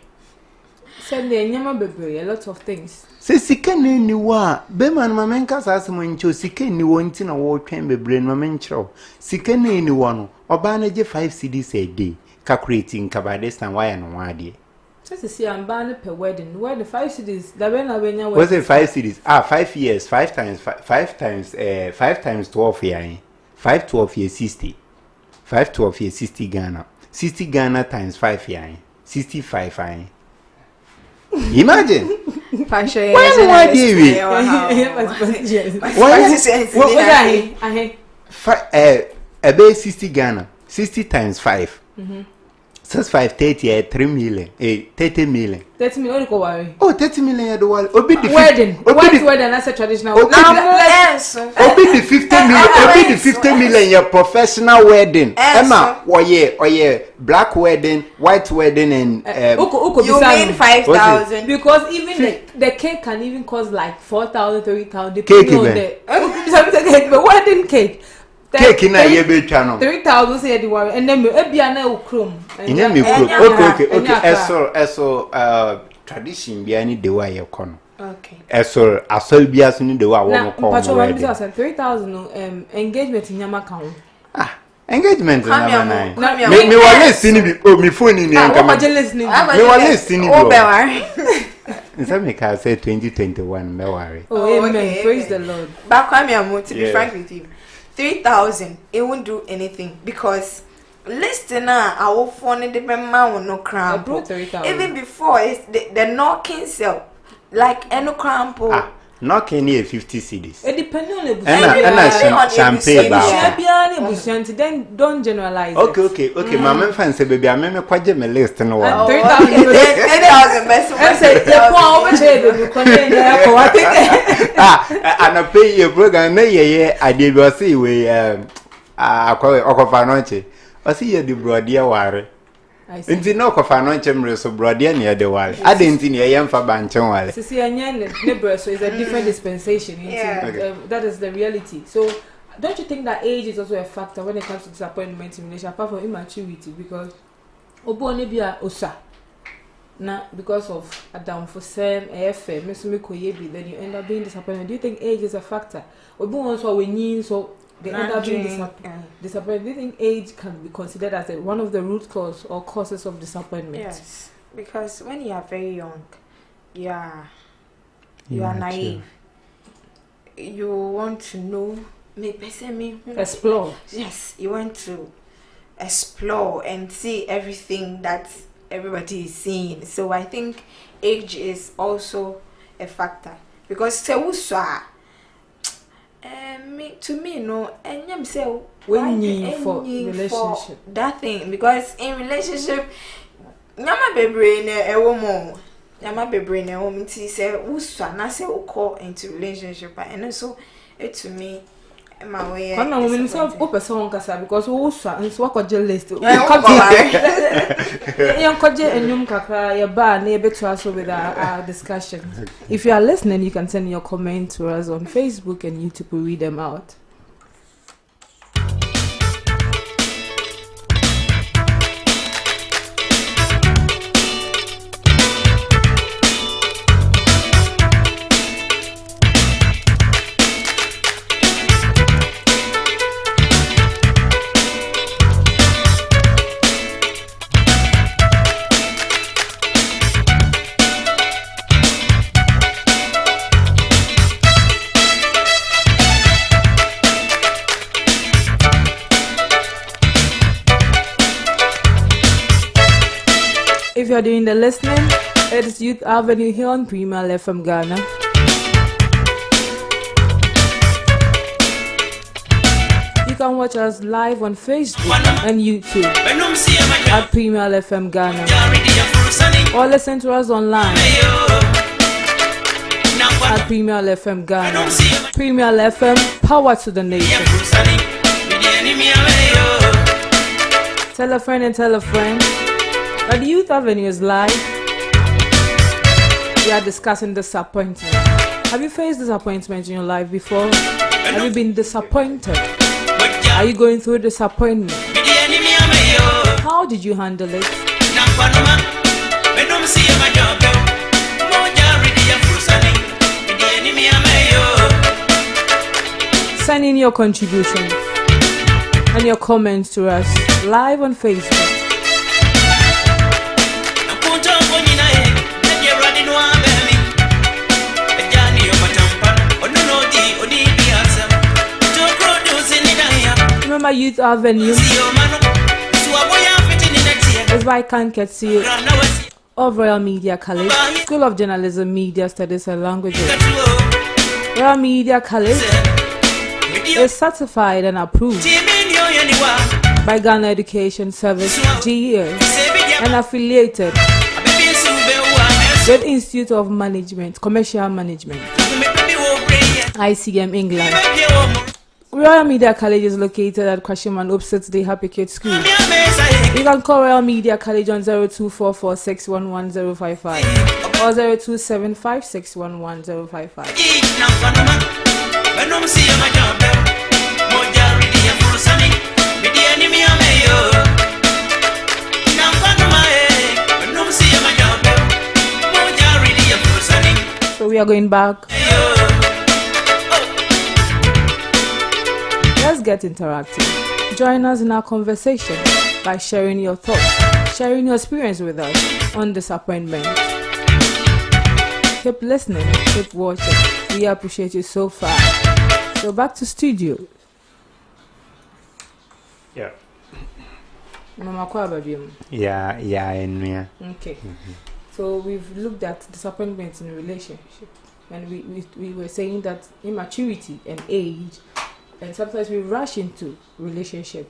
said the nyama bebre a lot of things se sikane ni wa be man mamenka sasemo ncho sikane wo nti na wo twɛn bebre no mamenkyerɛw sikane ni wo no oba na je 5 cedis a day calculating kabadestan why no wade just see am ban per wedding where the 5 cedis da be na benya was it 5 cedis 5 years 5 times 12 year 5 years 60 5 12 years 60 Ghana times 5 year 65 year imagine why do we why 60 Ghana 60 times 5 65 30 3 million 30 million 30 million go worry 30 million do wal obi the wedding that's a traditional obi the 50 million your professional wedding Emma oye black wedding white wedding and you mean 5,000 because even the cake can even cost like 4,000 3,000 depending on the wedding cake cake na ye be twa no 3,000 say the worry and then me ebia na ukrom enya me krom okay eso tradition bia ni de wa ye kono okay eso asol bia so ni de wa wo ko na 3,000 engagement nyama kan engagement na Come here. me wale listening oh me phone ni Ah, nka what you listening? me wale listening Oh, bro Bewari. nsa me ka say 2021 me worry Oh, amen. okay, Praise okay. the Lord. But come here, to be Yeah. frank with you, 3,000 it won't do anything because listener, our phone the man no cramp. brought 3,000. Even before it's the knocking cell, like no cramp. knocking here 50 cedis It depends on the and champagne ba then don't generalize. okay mama fan say baby ameme kwaje me list no wa 3,000. 10,000 best. I said, the poor over there, you can there for what? and I pay your program na ye I dey be say we akwa okofa no che o see ye di brode ware I see. nti na okofa no che mre so brode na ye de ware ade nti na ye mfa ba nchen ware See, neighbor, so it's a different dispensation. Yeah. That is the reality. So, don't you think that age is also a factor when it comes to disappointment in relation, apart from immaturity? Because obo nebia osa na because of Adam for sem FM, then you end up being disappointed. Do you think age is a factor? Obo also when so they end up being disappointed. Do you think age can be considered as one of the root cause or causes of disappointment? Yes, because when you are very young, you are naive. You want to know, Explore. Yes, you want to explore and see everything that everybody is seeing. So I think age is also a factor because to me no and say when you for relationship that thing because in relationship nyama bebre na ewo mo nyama bebre na ewo mti say uswa na say ukọ into relationship and so it to me my way kana mo me say o person won kasa because uswa nso wakoje list yan koje enyum kakra ya ba na ebeto aso with our discussion. If you are listening, you can send your comment to us on Facebook and YouTube. We read them out. If you're doing the listening, it is Youth Avenue here on Promotional FM Ghana. You can watch us live on Facebook and YouTube at Promotional FM Ghana, or listen to us online at Promotional FM Ghana. Promotional FM, power to the nation. Tell a friend and tell a friend. At the Youth Avenue is live. We are discussing disappointment. Have you faced disappointment in your life before? Have you been disappointed? Are you going through disappointment? How did you handle it? Send in your contributions and your comments to us live on Facebook. Remember, Youth Avenue is by Kanketsi of Royal Media College, School of Journalism, Media Studies and Languages. Royal Media College is certified and approved by Ghana Education Service (GES) and affiliated with Institute of Management, Commercial Management, ICM England. Royal Media College is located at Kwashiman opposite the Happy Kids School. You can call Royal Media College on 0244611055 or 0275611055. So we are going back. Let's get interactive. Join us in our conversation by sharing your thoughts, sharing your experience with us on disappointment. Keep listening, keep watching. We appreciate you so far. So back to studio. Yeah. Mama Kwabadium. Yeah, and okay. So we've looked at disappointment in a relationship, and we were saying that immaturity and age, and sometimes we rush into relationship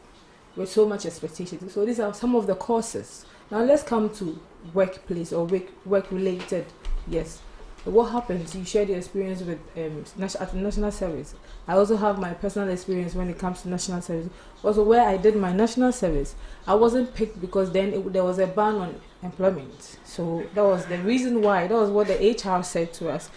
with so much expectation. So these are some of the causes. Now let's come to workplace or work related. Yes. What happens? You share the experience with at national service. I also have my personal experience when it comes to national service. Also, where I did my national service, I wasn't picked because then there was a ban on employment. So that was the reason why. That was what the HR said to us.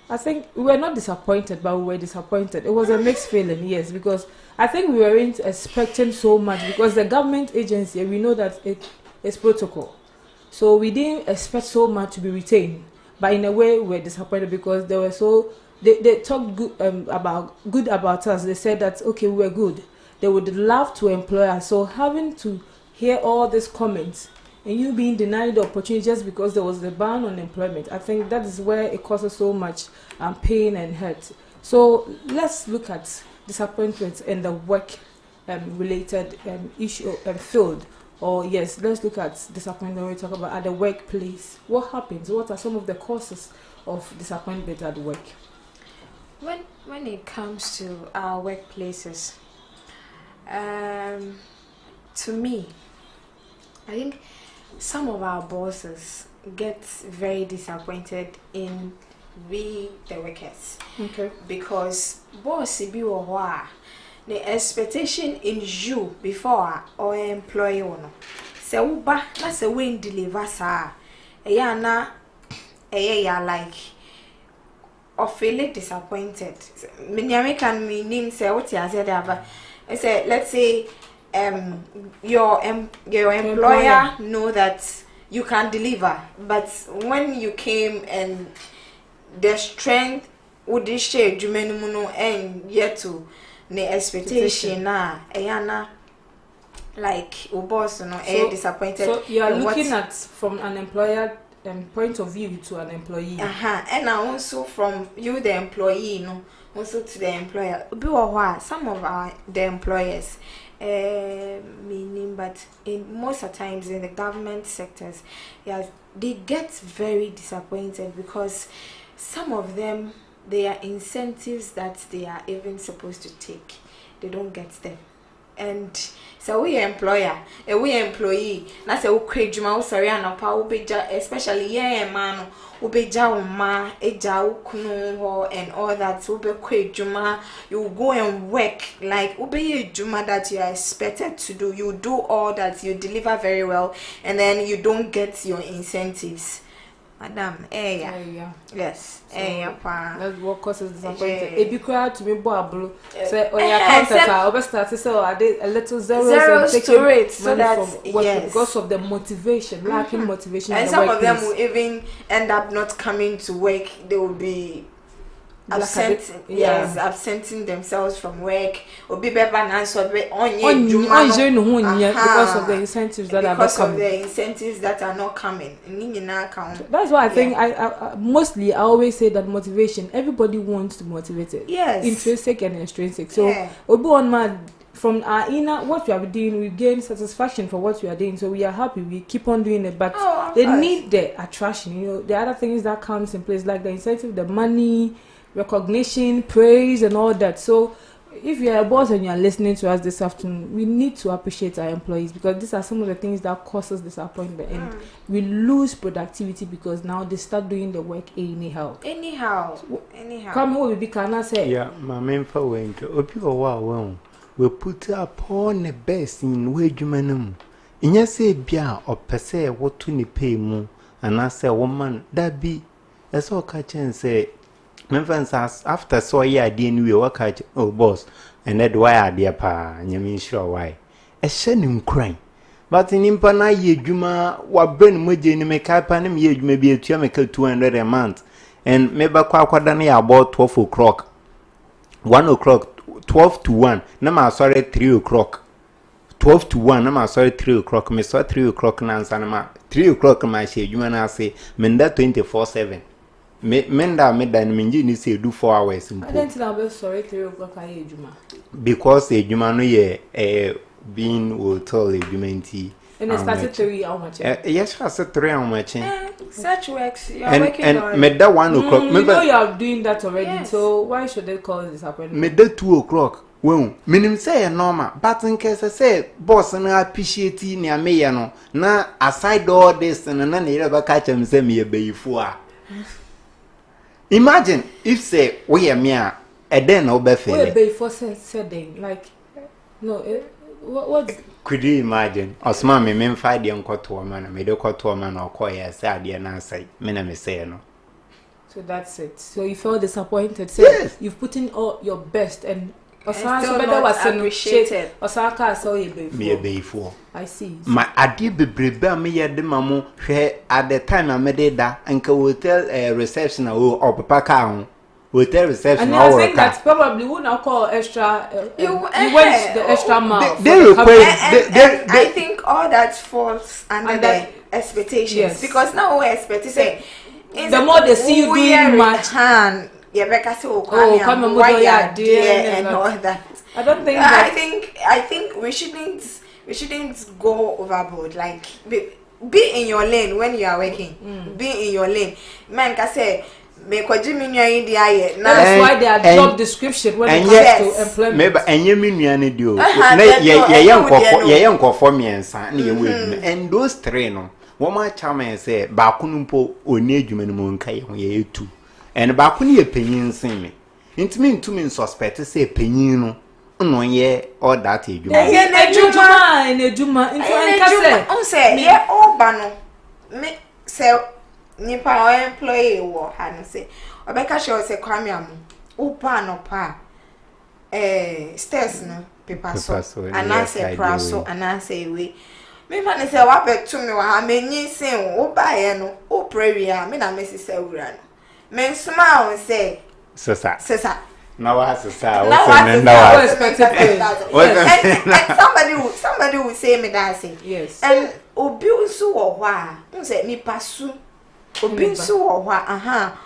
I think we were not disappointed, but we were disappointed. It was a mixed feeling, yes, because I think we weren't expecting so much because the government agency, we know that it is protocol. So we didn't expect so much to be retained. But in a way, we were disappointed because they were so they talked good about us. They said that okay, we were good. They would love to employ us. So having to hear all these comments and you being denied the opportunity just because there was a ban on employment, I think that is where it causes so much pain and hurt. So let's look at disappointments in the work related issue field. Or yes, let's look at disappointment when we talk about at the workplace. What happens? What are some of the causes of disappointment at work? When it comes to our workplaces, to me, I think some of our bosses get very disappointed in we the workers. Okay. Because boss be the expectation in you before or employee no. Se uba na se we deliver sa. Eya na eya like or feel disappointed. Many can mean say what you said about. I say let's say your employer know that you can deliver, but when you came and the strength would share jumenu and yet to the expectation na ayana like boss no disappointed. So you are looking at from an employer point of view to an employee. And also from you the employee no also to the employer. Some of the employers meaning, but in most of the times in the government sectors, yeah, they get very disappointed because some of them, their incentives that they are even supposed to take, they don't get them. And so we employer, we employee, na say we create juma, sorry, and pa ubeja, especially man, ubeja uma, eja ukunu and all that. Ube create juma, you go and work like ube juma that you are expected to do. You do all that, you deliver very well, and then you don't get your incentives. Madam, yeah. Yes, so that's what causes disappointment. It be required to be boable. Say, oh, your counter, start to say, I did a little zeros to it, so that yes, because of the motivation, lacking motivation. And some of them will even end up not coming to work. They will be absenting themselves from work. Or be better because of the incentives that are not coming. Because of the incentives that are not coming. That's why I think I mostly I always say that motivation. Everybody wants to motivate it. Yes. Intrinsic and extrinsic. So Obi on man from our inner what we are doing, we gain satisfaction for what we are doing. So we are happy. We keep on doing it. But they need the attraction. You know, the other things that comes in place like the incentive, the money, recognition, praise, and all that. So if you're a boss and you're listening to us this afternoon, we need to appreciate our employees because these are some of the things that cause us disappointment and we lose productivity because now they start doing the work anyhow. Come here, we can say. Yeah, my main for when we put upon the best in wage manum. In your say bia or per se what to pay more, and I say woman that be as all catch and say. Memphis after so yeah, didn't we work at boss, and that why are dear pa, and you mean sure why? A sending crying. But in Impana ye Juma, what burn Mujin make up and ye may be a chemical 200 a month, and maybe quadani about 12 o'clock, 1 o'clock, 12 to 1, no, sorry, 3 o'clock. 12 to 1 na sorry 3 o'clock me so 3 o'clock na ansa na 3 o'clock ma she adwuma na say menda 24/7 menda me ni say do 4 hours I don't think I'll sorry 3 o'clock aye adwuma because adwuma no ye being will tell adwuma nti and it started 3 how much yes I said 3 how much such works you are and working and on meda 1 o'clock you know you are doing that already yes. So why should they call this happening meda 2 o'clock well minim say normal but in case say boss na appreciate ni ameye no na aside all this na na you ba catch am say me beyifo a imagine if say we am here e den na obefele we beyifo said like no what could you imagine osman me memfa de nkoto ma na me de koto ma na okoye say ade na asai me na me say no. So that's it. So you felt disappointed. So yes. You've put in all your best and still not appreciated. Osaka saw you before. I see. My adi bebrebe me ye de mamu hwe at the time I made that and hotel reception or papa ka hotel reception. And I think that's probably who now call extra. You went the extra mile. I think all that falls under the expectations. Yes. Because now we expect to say the more they see you doing much. Come why you are there and all that. I don't think that I think we shouldn't go overboard. Like be in your lane when you are working. Be in your lane. Man can say that is why they are job description when it comes to employment. Maybe enye minuane dio. And those three no. Woma chama say ba kunu mpo oni adwuma no mo nka ye etu. And ba kunu ye panyin sen me. Ntimi suspect say panyin no ye all that adwuma. Ye adwuma nka say ye oba no me say nipa o employee wo ha no say obeka she say kwame am opa no pa stairs no paper so and I say praso and I say we me man say wa bet to me wa menyi sin wo ba ye no o pray a me na me say wura no me smile say sesa now what sesa somebody will say me that say yes and obi nso wo ho a say me pasu obi nso wo ho aha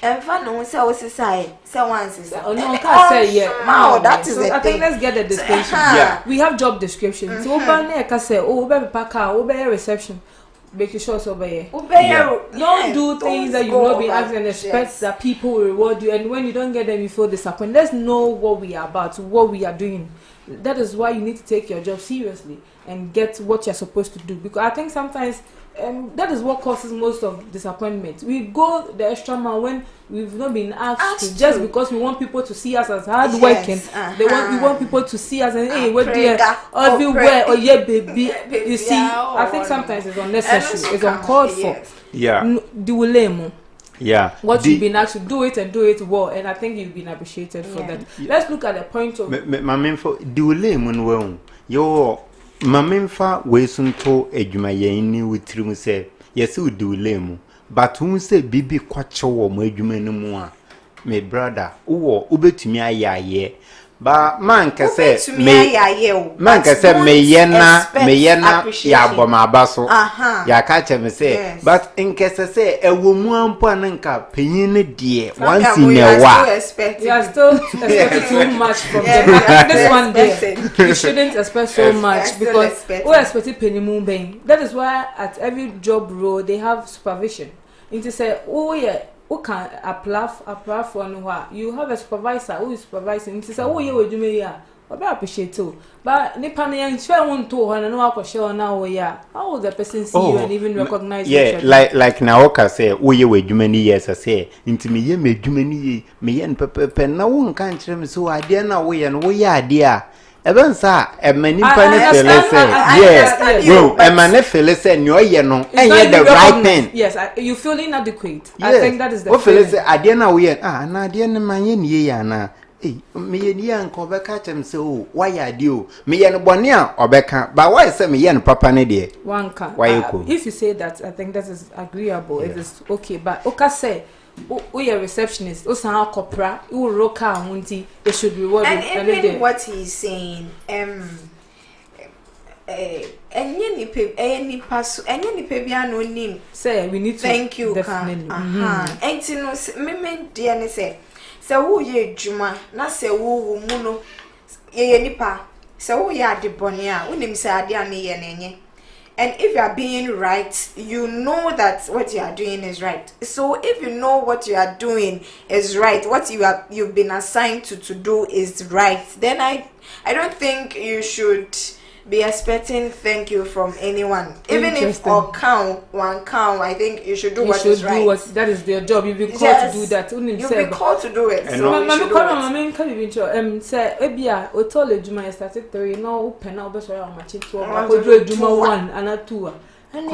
Enfa no say once no can say yeah. That is so I think let's get the distinction. Yeah. We have job description. So Obane can say be paka, be reception. Make sure so be. Don't do things that you've not been asked and expect that people will reward you, and when you don't get them you feel disappointed. Let's know what we are about, what we are doing. That is why you need to take your job seriously and get what you're supposed to do, because I think sometimes that is what causes most of disappointment. We go the extra mile when we've not been asked to, just because we want people to see us as hard working. We want people to see us and hey, we're there everywhere. Oh yeah, baby. You see, I think sometimes it's unnecessary. It's uncalled for. Yeah. Yeah. What you've been asked to do it and do it well, and I think you've been appreciated for that. Let's look at the point of my main for do yo mamemfa wesunto adwuma yen ni witrim se yesi udule mu but hu se bibi kwache wo mo adwuma no mu a me brother wo ubetumi ayaye ba man ka se me yena ya bomaba so ya ka che me se but in case say ewo mu ampo anka panyin ne de once in a while you are still expecting too much from them. This one day you shouldn't expect so much because we expect penny ben. That is why at every job role they have supervision. Into say oh yeah who can apply for no you have a supervisor who is supervising. Into say oh yeah we do me yeah I appreciate too. But nipa na yan share won to ho na no akoshe na wo ya. How will the person see you and even recognize you? Yeah, like na oka say wo ye wadwuma ni yes say nti me ye madwuma ni me ye pepepe na wo nka nkire me so ade na wo ye no wo ye ade a even sa many people feel say yes bro man feel say no ye no enye the right thing. Yes, you feel inadequate. I think that is the thing. Feel say ade na wo ye na ade na manye ni ye na me ye ni an ko beka chem se o why ade o me ye no bone a obeka but why say me ye no papa ne de wanka why if you say that I think that is agreeable. It is okay, but oka say we are receptionist o san akopra we roka hunti they should reward you and even what he's saying enye nipa so enye nipa bia no nim say we need to thank you definitely enti no me de ne say wo ye adwuma na say wo mu no ye nipa say wo ye adebone a wonim say ade a ne ye nenye. And if you are being right, you know that what you are doing is right. So if you know what you are doing is right, what you've been assigned to do is right, then I don't think you should be expecting thank you from anyone. Even if one count, I think you should do what is right. That is their job. You'll be called to do that. You'll be called to do it. So you should do it. Say, Ebia, Otole Juma started 3, no, Penal Bessara, Juma 1 and 2. And the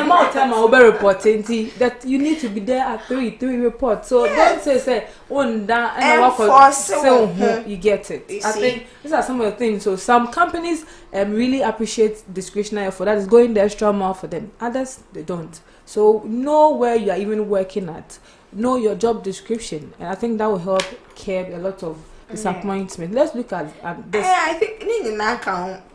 amount of time I'll be reporting that you need to be there at 3 reports. So don't say on that and I walk so you get it. I think these are some of the things. So some companies really appreciate discretionary effort. That is going the extra mile for them. Others they don't. So know where you are even working at. Know your job description, and I think that will help curb a lot of disappointment. Let's look at this. I think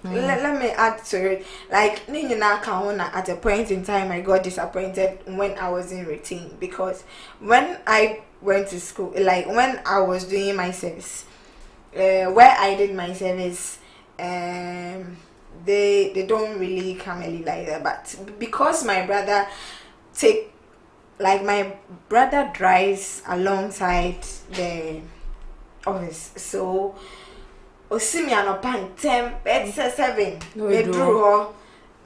let me add to it. Like at a point in time I got disappointed when I was in routine, because when I went to school, like when I was doing my service, where I did my service, they don't really come early like that. But because my brother my brother drives alongside the office, so osimi anopan 7 me drew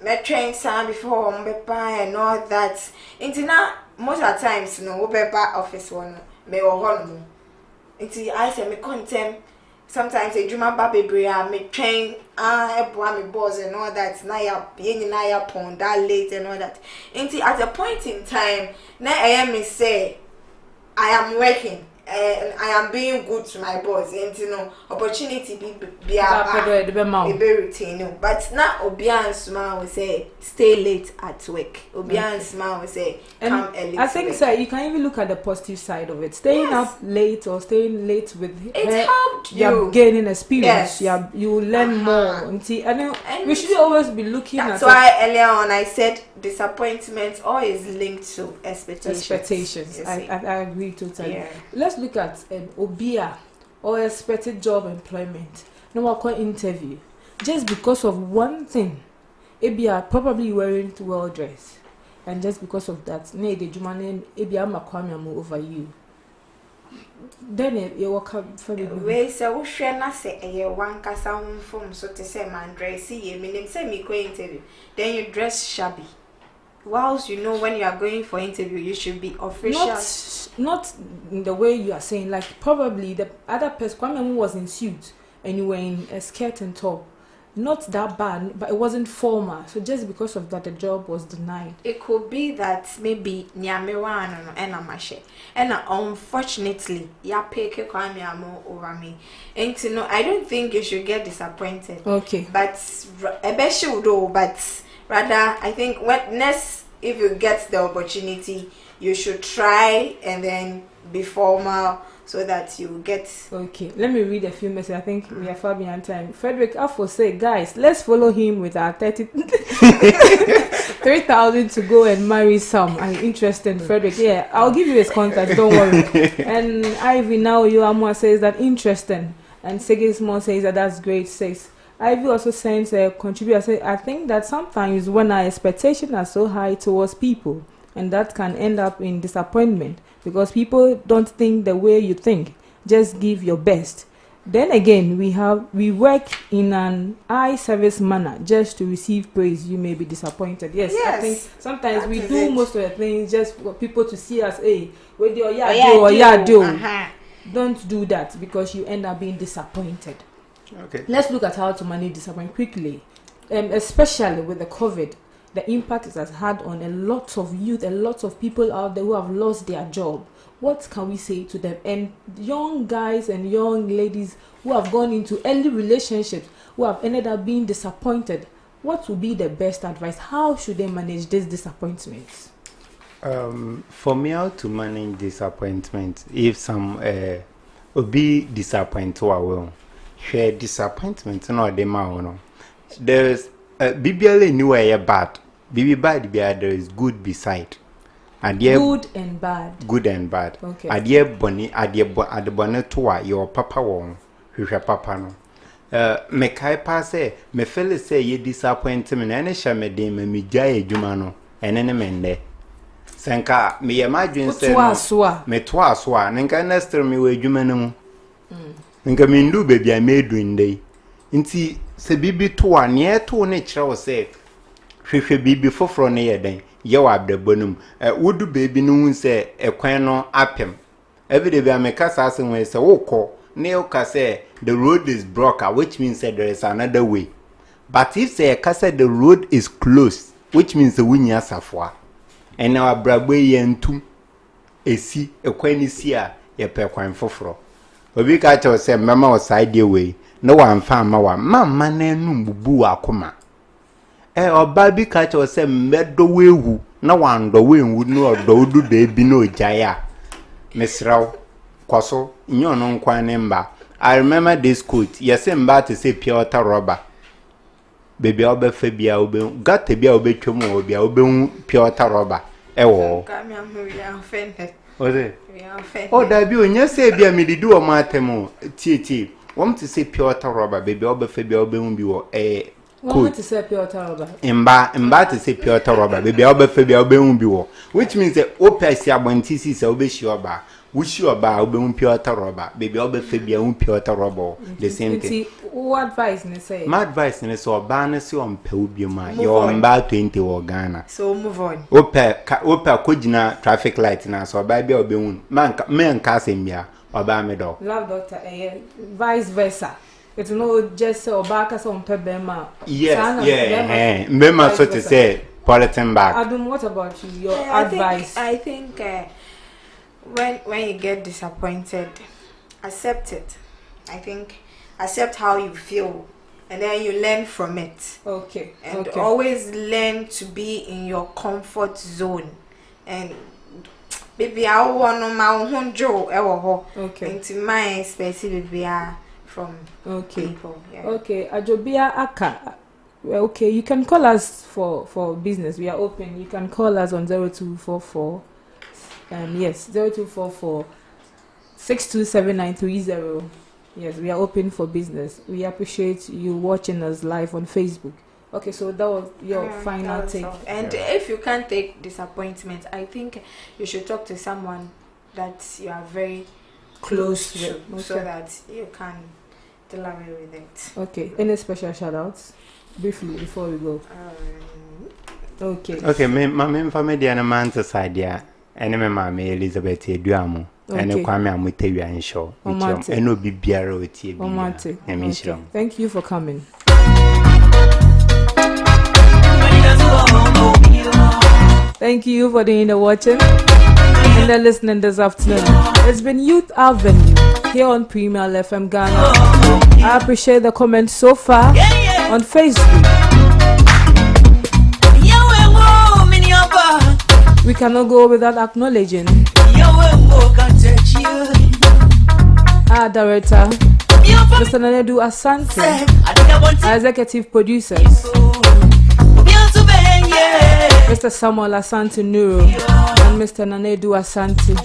me train some before and all that. Now most of the times office one me or I say me content. Sometimes a juma baby bria me train me boss and all that. Na pon that late and all that. At a point in time, na I am say I am working and I am being good to my boss. And opportunity be routine. But now Obian Smile will say stay late at work. Obian Smile will say come early. I think so. You can even look at the positive side of it. Staying up late or staying late with it helped you. You're gaining experience. You learn more. And we should always be looking at. That's why earlier on I said disappointment always linked to expectations. I agree totally. Yeah. Let's look at Obia or expected job employment. No one call interview just because of one thing. Obia probably weren't well dressed, and just because of that, the Jumane Obia makwamiamu over you. Then you walk up for the way. So we share na say one kasa form so to say man dress. See, me say me go interview. Then you dress shabby. Whilst you know when you are going for interview, you should be official. Not in the way you are saying. Like probably the other person, Kwame was in suit and you were in a skirt and top. Not that bad, but it wasn't formal. So just because of that, the job was denied. It could be that maybe Nyamewano and Amashe, and unfortunately, ya pay Kwame over me. And I don't think you should get disappointed. Okay, but I bet you do. But rather, I think if you get the opportunity, you should try and then be formal so that you get. Okay, let me read a few messages. I think we are far behind time. Frederick Afo say, guys, let's follow him with our 3,000 to go and marry some. I'm interested, Frederick. Yeah, I'll give you his contact. Don't worry. And Ivy now Yoamua says that interesting, and Segismore says that that's great. Says Ivy also sends a contributor. I think that sometimes when our expectations are so high towards people, and that can end up in disappointment because people don't think the way you think. Just give your best. Then again, we work in an eye service manner just to receive praise. You may be disappointed. Yes. I think sometimes we do most of the things just for people to see us. Hey, where do you do? Don't do that because you end up being disappointed. Okay. Let's look at how to manage disappointment quickly, especially with the COVID. The impact it has had on a lot of youth, a lot of people out there who have lost their job. What can we say to them? And young guys and young ladies who have gone into early relationships, who have ended up being disappointed. What would be the best advice? How should they manage these disappointments? For me, how to manage disappointment? If some will be disappointed, I will share disappointment. No, they might. there's BBL anywhere bad. Bibi bad, there is good beside. Good and bad. Good and bad. Okay. Adie boni, adie bonnet to your papa won. Hwehwe papa no. Me kai pa say, me feel say ye disappointment ene hye me dem me gya adwuma no. Ene ne mende. Senka me imagine say me to aso a nka next me we adwuma no mu. Nka me ndu baby a me do ndey. Nti se bibi to a ne to ne kire wo say hwehwe bibi foforo ne yeden ye wa abdabonum wodu baby no hu say ekwan no apem everyday be ameka sa asen we say wokọ ne o ka say the road is broken, which means that there is another way. But if say ka say the road is closed, which means the winya safwa and our brabwe yentum esi ekwan ni si a ye pe kwan foforo obi ka cha say mama o side way no wan fa ma wa mama na enu bubu akoma oba bi ka cha say medo wewu na wando wenwu no odo du baby no jaya mesraw kwaso nyono nkwan ne mba. I remember this quote. Yes, mba to say pure water rubber. Baby obe fe bia obe got bia obe twom obe obe pure water rubber ewo was it? Oh, that be onye say bia me di o matemo tie want to say pure water rubber baby obe fe bia obe bi wo want to say pure water rubber mba to say pure water rubber baby obe fe bia obe bi wo, which means that ope si abonti si obe shi oba wish you about obe pure water rubber baby obe fe bia pure water rubber the same thing. What advice ne say? My advice ne so oba ne se on pe obi ma your mba 20 wo Ghana, so move on. ope kojina traffic light na so oba bia obe hun man nka sembia oba me do love doctor vice versa. It's no just say oba ka so on pe be ma. Yes, mbema so to say politan back. Adam, what about you? Your advice? I think when you get disappointed, accept it. I think accept how you feel and then you learn from it. Okay. And always learn to be in your comfort zone. And baby I want my own joke okay. Into my specific from people. Yeah. Okay, Ajobia Aka. Okay, you can call us for business. We are open. You can call us on 0244 0244 627930. Yes, we are open for business. We appreciate you watching us live on Facebook. Okay, so that was your final take. And if you can't take disappointment, I think you should talk to someone that you are very close to, so that you can deal away with it. Okay, any special shout outs briefly before we go? Okay, my main family and a man's side, yeah, and my mama Elizabeth Duamo. And Kwame Amutewi and show. And no be biara with you. Thank you for coming. Thank you for doing the watching and the listening this afternoon. It's been Youth Avenue here on Premier FM Ghana. I appreciate the comments so far on Facebook. We cannot go without acknowledging our director, Mr. Nanedu Asante, our executive producers, Mr. Samuel Asante Nuru and Mr. Nanedu Asante.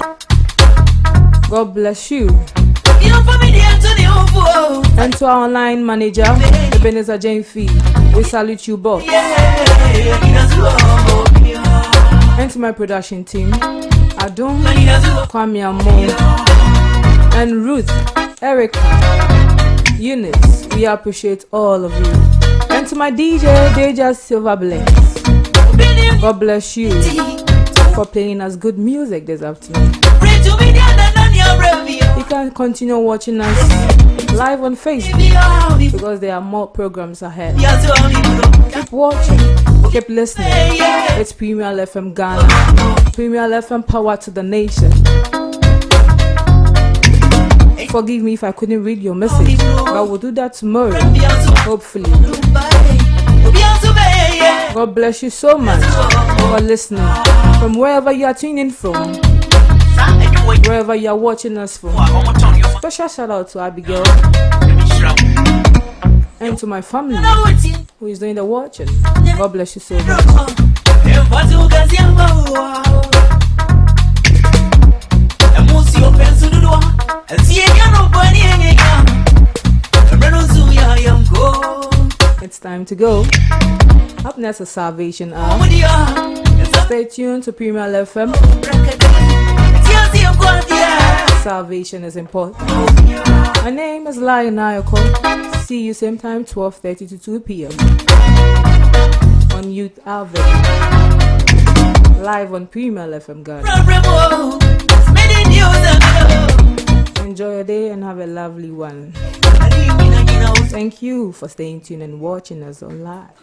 God bless you. And to our online manager, Ebenezer Jane Fee, we salute you both. And to my production team, Adum, Kwame Amo, and Ruth, Erica, Eunice, we appreciate all of you. And to my DJ, Deja Silver Blanks, God bless you for playing us good music this afternoon. You can continue watching us live on Facebook because there are more programs ahead. Keep watching, keep listening. It's Premier FM Ghana, Premier FM power to the nation. Forgive me if I couldn't read your message, but we'll do that tomorrow, hopefully. God bless you so much for listening from wherever you are tuning in from, wherever you are watching us from. Special shout out to Abigail and to my family who is doing the watching. God bless you so much. It's time to go. Up next is Salvation Hour. Stay tuned to Premier FM. Salvation is important. My name is Lion Ayoko. See you same time, 12:30 to 2 p.m. on Youth Alvin. Live on Premier FM Ghana. Enjoy your day and have a lovely one. Thank you for staying tuned and watching us on live.